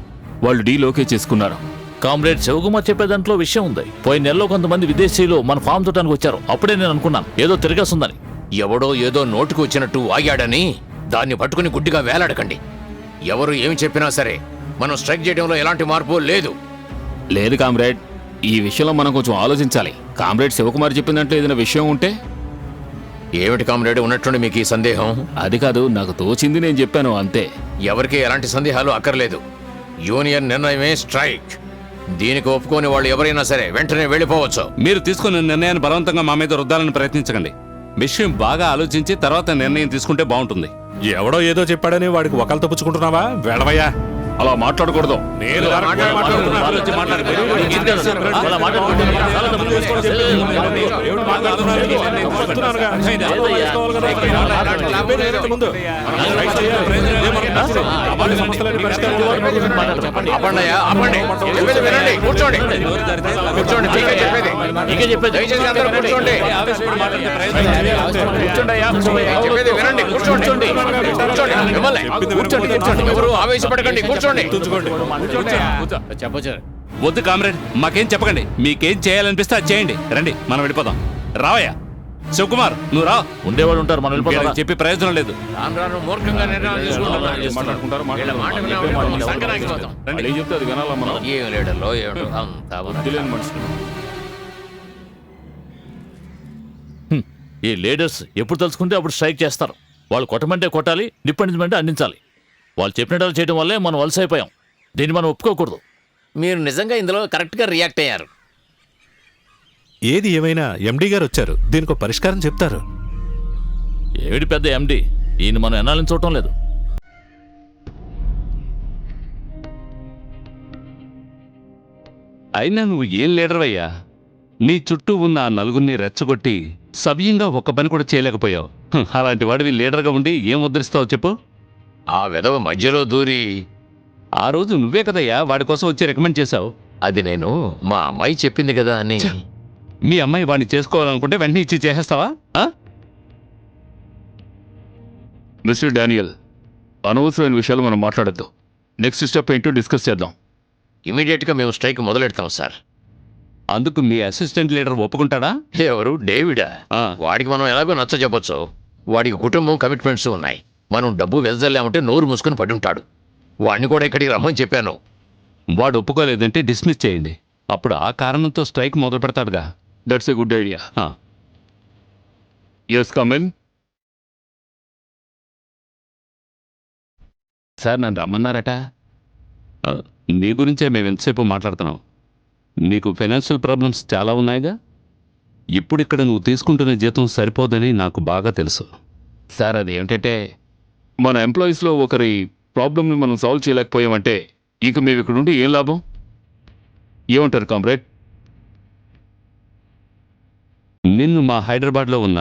వాళ్ళు డీలోకే చేసుకున్నారు. కామ్రేడ్ శివకుమార్ చెప్పే దాంట్లో విషయం ఉంది. పోయిన నెలలో కొంతమంది విదేశీయులు మన ఫామ్ చూడటానికి వచ్చారు. అప్పుడే నేను అనుకున్నాను ఏదో తిరగేస్తుందని. ఎవడో ఏదో నోటుకు వచ్చినట్టు ఆగాడని దాన్ని పట్టుకుని గుడ్డిగా వేలాడకండి. ఎవరు ఏమి చెప్పినా సరే మనం స్ట్రైక్ చేయడంలో ఎలాంటి మార్పు లేదు. లేదు కామ్రేడ్, ఈ విషయంలో మనం కొంచెం ఆలోచించాలి. కామ్రేడ్ శివకుమార్ చెప్పిన దాంట్లో ఏదైనా విషయం ఉంటే. ఏమిటి కామ్రేడ్ ఉన్నట్టుండి మీకు ఈ సందేహం? అది కాదు, నాకు తోచింది నేను చెప్పాను అంతే. ఎవరికి ఎలాంటి సందేహాలు అక్కర్లేదు. యూనియన్ నిర్ణయమే స్ట్రైక్. దీనికి ఒప్పుకోని వాళ్ళు ఎవరైనా సరే వెంటనే వెళ్ళిపోవచ్చు. మీరు తీసుకున్న నిర్ణయాన్ని బలవంతంగా మా మీద రుద్దాలని ప్రయత్నించకండి. విషయం బాగా ఆలోచించి తర్వాత నిర్ణయం తీసుకుంటే బాగుంటుంది. ఎవడో ఏదో చెప్పాడని వాడికి ఒకళ్ళతో పుచ్చుకుంటున్నావా? వెళ్ళవయ్యా. అలా మాట్లాడకూడదు. నేను ఎవరు ఆవేశపడకండి, కూర్చోండి. చెప్పచ్చు. వద్దు కామ్రేడ్, మాకేం చెప్పకండి. మీకేం చేయాలనిపిస్తే అది చేయండి. రండి, మనం వెళ్ళిపోదాం. రావయ్యా శివకుమార్, నువ్వు రా. ఉండేవాడు ఉంటారు, మనం వెళ్ళిపోతాం. వీళ్ళకి చెప్పి ప్రయోజనం లేదు. రాను మూర్ఖంగా నిర్ణయాలు తీసుకుంటున్నారు. వీళ్ళ మాట వినకపోతే మనం సంకనాకిపోతాం. రండి, చెప్తే అది వినాలా మనం? ఏం లీడర్లో ఏమిటో అంతా తెలియని మనుషులు. ఈ లీడర్స్ ఎప్పుడు తలుచుకుంటే అప్పుడు స్ట్రైక్ చేస్తారు. వాళ్ళు కొట్టమంటే కొట్టాలి, నిప్పండించమంటే అందించాలి. వాళ్ళు చెప్పినట్టు చేయడం వల్లే మనం వలస అయిపోయాం. దీన్ని మనం ఒప్పుకోకూడదు. మీరు నిజంగా ఇందులో కరెక్ట్గా రియాక్ట్ అయ్యారు. ఏది ఏమైనా ఎండీ గారు వచ్చారు, దీనికి పరిష్కారం చెప్తారు. ఏమిటి పెద్ద ఎండి, ఈయన మనం ఎన్నాళ్ళని చూడటం లేదు. అయినా నువ్వు ఏం లీడర్ అయ్యా? నీ చుట్టూ ఉన్న ఆ నలుగురిని రెచ్చగొట్టి సవ్యంగా ఒక్క పని కూడా చేయలేకపోయావు. అలాంటి వాడివి లీడర్గా ఉండి ఏం ఉద్ధరిస్తావు చెప్పు? ఆ విధవ మధ్యలో దూరి ఆ రోజు నువ్వే కదయ్యా వాడి కోసం వచ్చి రికమెండ్ చేశావు. అది నేను మా అమ్మాయి చెప్పింది కదా అని. మీ అమ్మాయి వాడిని చేసుకోవాలనుకుంటే వెంటనే ఇచ్చి చేసేస్తావా? మిస్టర్ డానియల్, అనవసరమైన విషయాలు మనం మాట్లాడద్దు. నెక్స్ట్ స్టెప్ ఏంటో డిస్కస్ చేద్దాం. ఇమీడియట్గా మేము స్ట్రైక్ మొదలెడతాం సార్. అందుకు మీ అసిస్టెంట్ లీడర్ ఒప్పుకుంటాడా? ఎవరు? డేవిడా? వాడికి మనం ఎలాగో నచ్చ చెప్పొచ్చు. వాడికి కుటుంబం, కమిట్మెంట్స్ ఉన్నాయి. మనం డబ్బు వెదజల్లామంటే నోరు మూసుకొని పడి ఉంటాడు. వాడిని కూడా ఇక్కడికి రమ్మని చెప్పాను. వాడు ఒప్పుకోలేదంటే డిస్మిస్ చేయండి. అప్పుడు ఆ కారణంతో స్ట్రైక్ మొదలు పెడతాడుగా. That's a good idea. Yes, come in. Sir, నన్ను రమ్మన్నారట. నీ గురించే మేము ఎంతసేపు మాట్లాడుతున్నాం. నీకు ఫైనాన్షియల్ ప్రాబ్లమ్స్ చాలా ఉన్నాయిగా. ఇప్పుడు ఇక్కడ నువ్వు తీసుకుంటున్న జీతం సరిపోదని నాకు బాగా తెలుసు. సార్, అది ఏమిటంటే మన ఎంప్లాయీస్లో ఒకరి ప్రాబ్లమ్ని మనం సాల్వ్ చేయలేకపోయామంటే ఇక మేము ఇక్కడ నుండి ఏం లాభం? ఏమంటారు కామ్రేడ్? నిన్ను మా హైదరాబాద్లో ఉన్న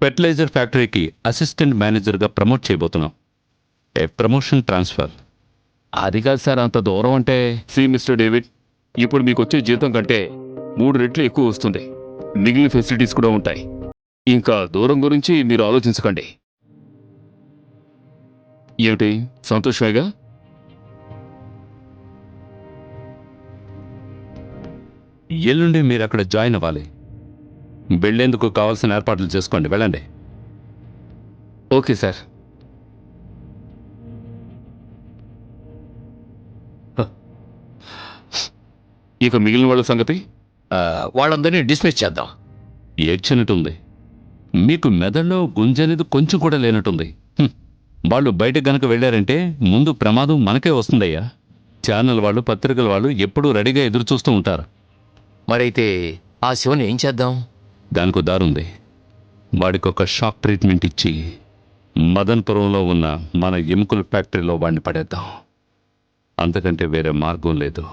ఫెర్టిలైజర్ ఫ్యాక్టరీకి అసిస్టెంట్ మేనేజర్గా ప్రమోట్ చేయబోతున్నాం. ఏ ప్రమోషన్ ట్రాన్స్ఫర్. అది కాదు సార్, అంత దూరం అంటే. సి మిస్టర్ డేవిడ్, ఇప్పుడు మీకు వచ్చే జీతం కంటే 3 రెట్లు ఎక్కువ వస్తుంది. మిగిలిన ఫెసిలిటీస్ కూడా ఉంటాయి. ఇంకా దూరం గురించి మీరు ఆలోచించకండి. ఏమిటి, సంతోషమేగా? ఎల్లుండి మీరు అక్కడ జాయిన్ అవ్వాలి. వెళ్ళేందుకు కావాల్సిన ఏర్పాట్లు చేసుకోండి. వెళ్ళండి. Okay sir. ఇక మిగిలిన వాళ్ళ సంగతి? వాళ్ళందరినీ డిస్మిస్ చేద్దాం. ఏడ్చినట్టుంది. మీకు మెదడులో గుంజనేది కొంచెం కూడా లేనట్టుంది. వాళ్ళు బయటకు గనక వెళ్ళారంటే ముందు ప్రమాదం మనకే వస్తుందయ్యా. ఛానల్ వాళ్ళు, పత్రికల వాళ్ళు ఎప్పుడూ రెడీగా ఎదురు చూస్తూ ఉంటారు. మరైతే ఆ శివని ఏం చేద్దాం? దానికో దారుంది. వాడికి ఒక షాక్ ట్రీట్మెంట్ ఇచ్చి మదన్పురంలో ఉన్న మన ఎముకల ఫ్యాక్టరీలో వాడిని పడేద్దాం. అంతకంటే వేరే మార్గం లేదు.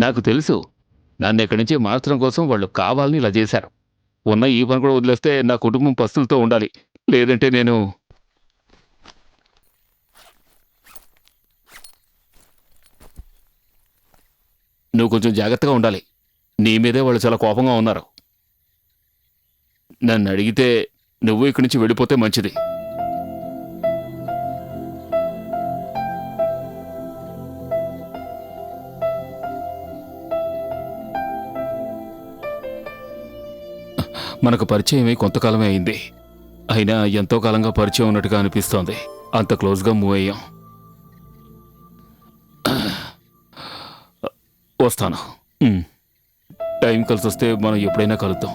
నాకు తెలుసు. నన్ను ఇక్కడి నుంచి మార్చడం కోసం వాళ్ళు కావాలని ఇలా చేశారు. ఉన్న ఈ పని కూడా వదిలేస్తే నా కుటుంబం పస్తులతో ఉండాలి. లేదంటే నేను నువ్వు కొంచెం జాగ్రత్తగా ఉండాలి. నీ మీదే వాళ్ళు చాలా కోపంగా ఉన్నారు. నన్ను అడిగితే నువ్వు ఇక్కడి నుంచి వెళ్ళిపోతే మంచిది. మనకు పరిచయమై కొంతకాలమే అయింది. అయినా ఎంతో కాలంగా పరిచయం ఉన్నట్టుగా అనిపిస్తోంది. అంత క్లోజ్గా మూవ్ అయ్యాం. వస్తాను. టైం కలిసి వస్తే మనం ఎప్పుడైనా కలుద్దాం.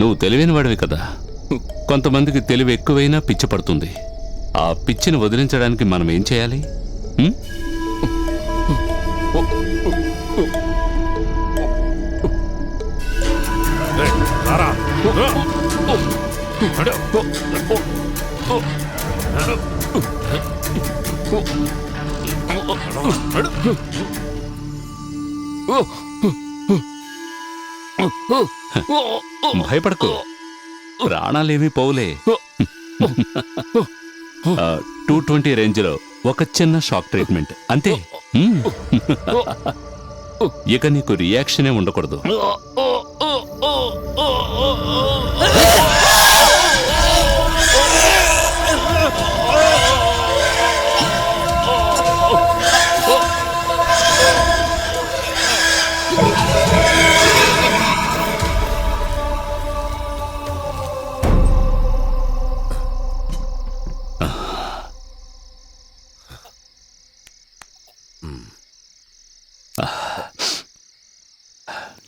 నువ్వు తెలివైన వాడివి కదా. కొంతమందికి తెలివి ఎక్కువైనా పిచ్చి పడుతుంది. ఆ పిచ్చిని వదిలించడానికి మనం ఏం చేయాలి? భయపడకు, ప్రాణాలేమీ పోలే. 220 రేంజ్లో ఒక చిన్న షాక్ ట్రీట్మెంట్ అంతే. ఇక నీకు రియాక్షనే ఉండకూడదు.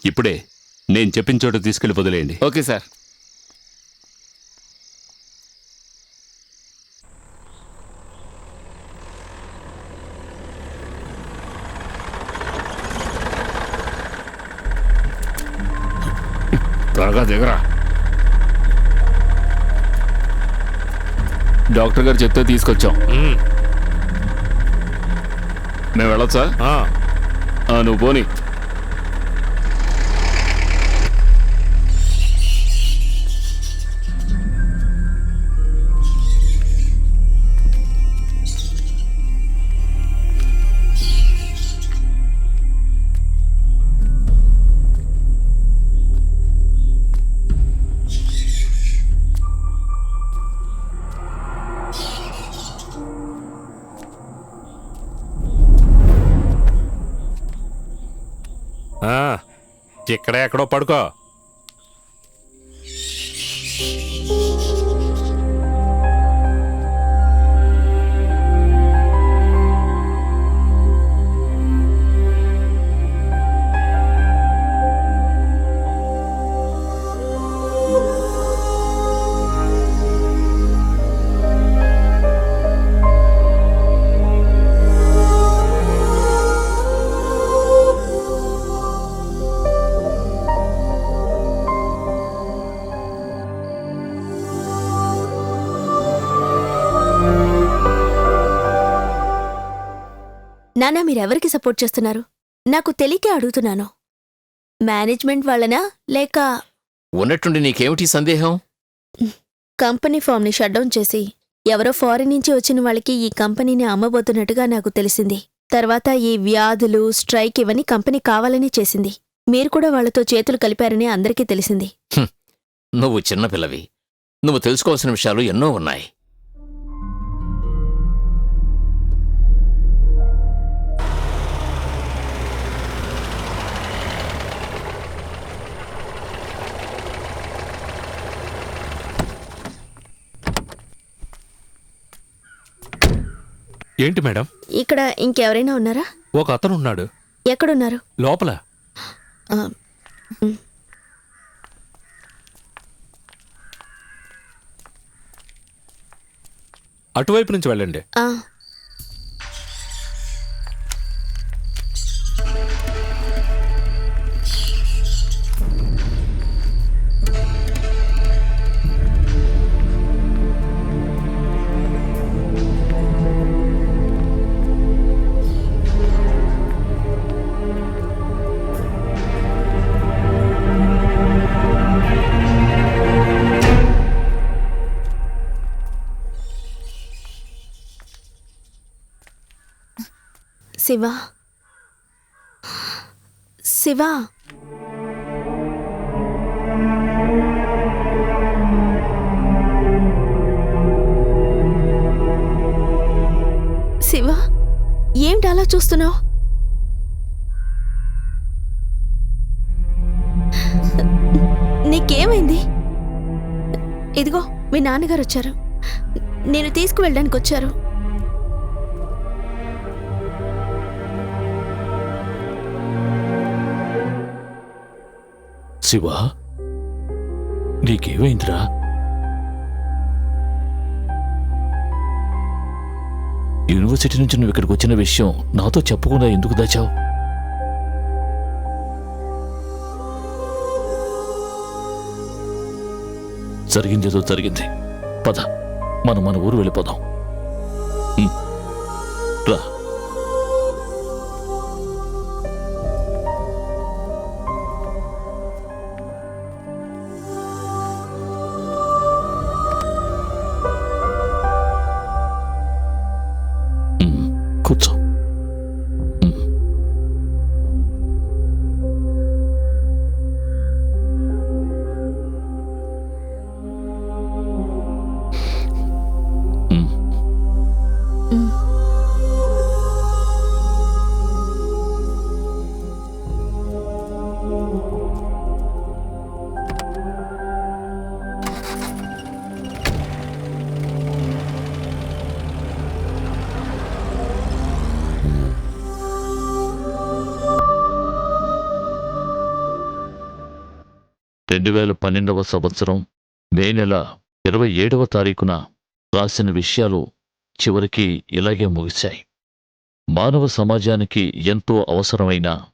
ఇప్పుడే నేను చెప్పిన చోట తీసుకెళ్లి వదిలేయండి. Okay sir. త్వరగా దిగరా. డాక్టర్ గారు చెప్తే తీసుకొచ్చాం. మేము వెళ్ళొచ్చా? నువ్వు పోనీ. ఇక్కడే ఎక్కడో పడుకో. నాన్న మీరెవరికి సపోర్ట్ చేస్తున్నారు? నాకు తెలియకే అడుగుతున్నాను. మేనేజ్మెంట్ వాళ్ళనా లేక ఉన్నట్టుండి నీకేమిటి సందేహం? కంపెనీ ఫామ్ని షట్డౌన్ చేసి ఎవరో ఫారిన్ నుంచి వచ్చిన వాళ్ళకి ఈ కంపెనీని అమ్మబోతున్నట్టుగా నాకు తెలిసింది. తర్వాత ఈ వ్యాధులు, స్ట్రైక్ ఇవన్నీ కంపెనీ కావాలని చేసింది. మీరు కూడా వాళ్లతో చేతులు కలిపారని అందరికీ తెలిసింది. నువ్వు చిన్నపిల్లవి. నువ్వు తెలుసుకోవాల్సిన విషయాలు ఎన్నో ఉన్నాయి. ఏంటి మేడం? ఇక్కడ ఇంకెవరైనా ఉన్నారా? ఒక అతనున్నాడు. ఎక్కడున్నారు? లోపల. ఆ, అటువైపు నుంచి వెళ్ళండి. ఆ. శివ, శివ, శివ, ఏంటి అలా చూస్తున్నావు? నీకేమైంది? ఇదిగో మీ నాన్నగారు వచ్చారు. నేను తీసుకువెళ్ళడానికి వచ్చారు. శివ, నీకేమైందిరా? యూనివర్సిటీ నుంచి నువ్వు ఇక్కడికి వచ్చిన విషయం నాతో చెప్పకుండా ఎందుకు దాచావు? జరిగిందేదో జరిగింది. పద, మనం మన ఊరు వెళ్ళిపోదాం. రా. కూర్చో. సంవత్సరం మే నెల 27వ తారీఖున రాసిన విషయాలు చివరికి ఇలాగే ముగిశాయి. మానవ సమాజానికి ఎంతో అవసరమైన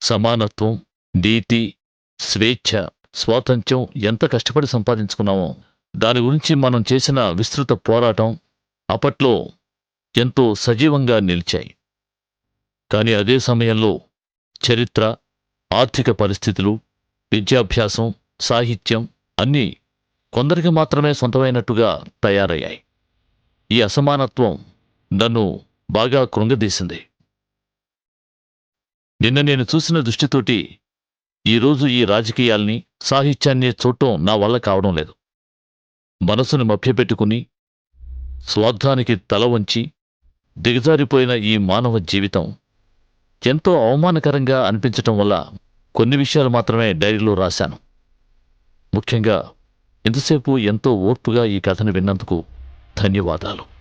సమానత్వం, నీతి, స్వేచ్ఛ, స్వాతంత్ర్యం ఎంత కష్టపడి సంపాదించుకున్నామో దాని గురించి మనం చేసిన విస్తృత పోరాటం అప్పట్లో ఎంతో సజీవంగా నిలిచాయి. కానీ అదే సమయంలో చరిత్ర, ఆర్థిక పరిస్థితులు, విద్యాభ్యాసం, సాహిత్యం అన్నీ కొందరికి మాత్రమే సొంతమైనట్టుగా తయారయ్యాయి. ఈ అసమానత్వం నన్ను బాగా కృంగదీసింది. నిన్న నేను చూసిన దృష్టితోటి ఈరోజు ఈ రాజకీయాల్ని, సాహిత్యాన్ని చూడటం నా వల్ల కావడం లేదు. మనసును మభ్యపెట్టుకుని స్వార్థానికి తల వంచి దిగజారిపోయిన ఈ మానవ జీవితం ఎంతో అవమానకరంగా అనిపించటం వల్ల కొన్ని విషయాలు మాత్రమే డైరీలో రాశాను. ముఖ్యంగా ఇంతసేపు ఎంతో ఓర్పుగా ఈ కథను విన్నందుకు ధన్యవాదాలు.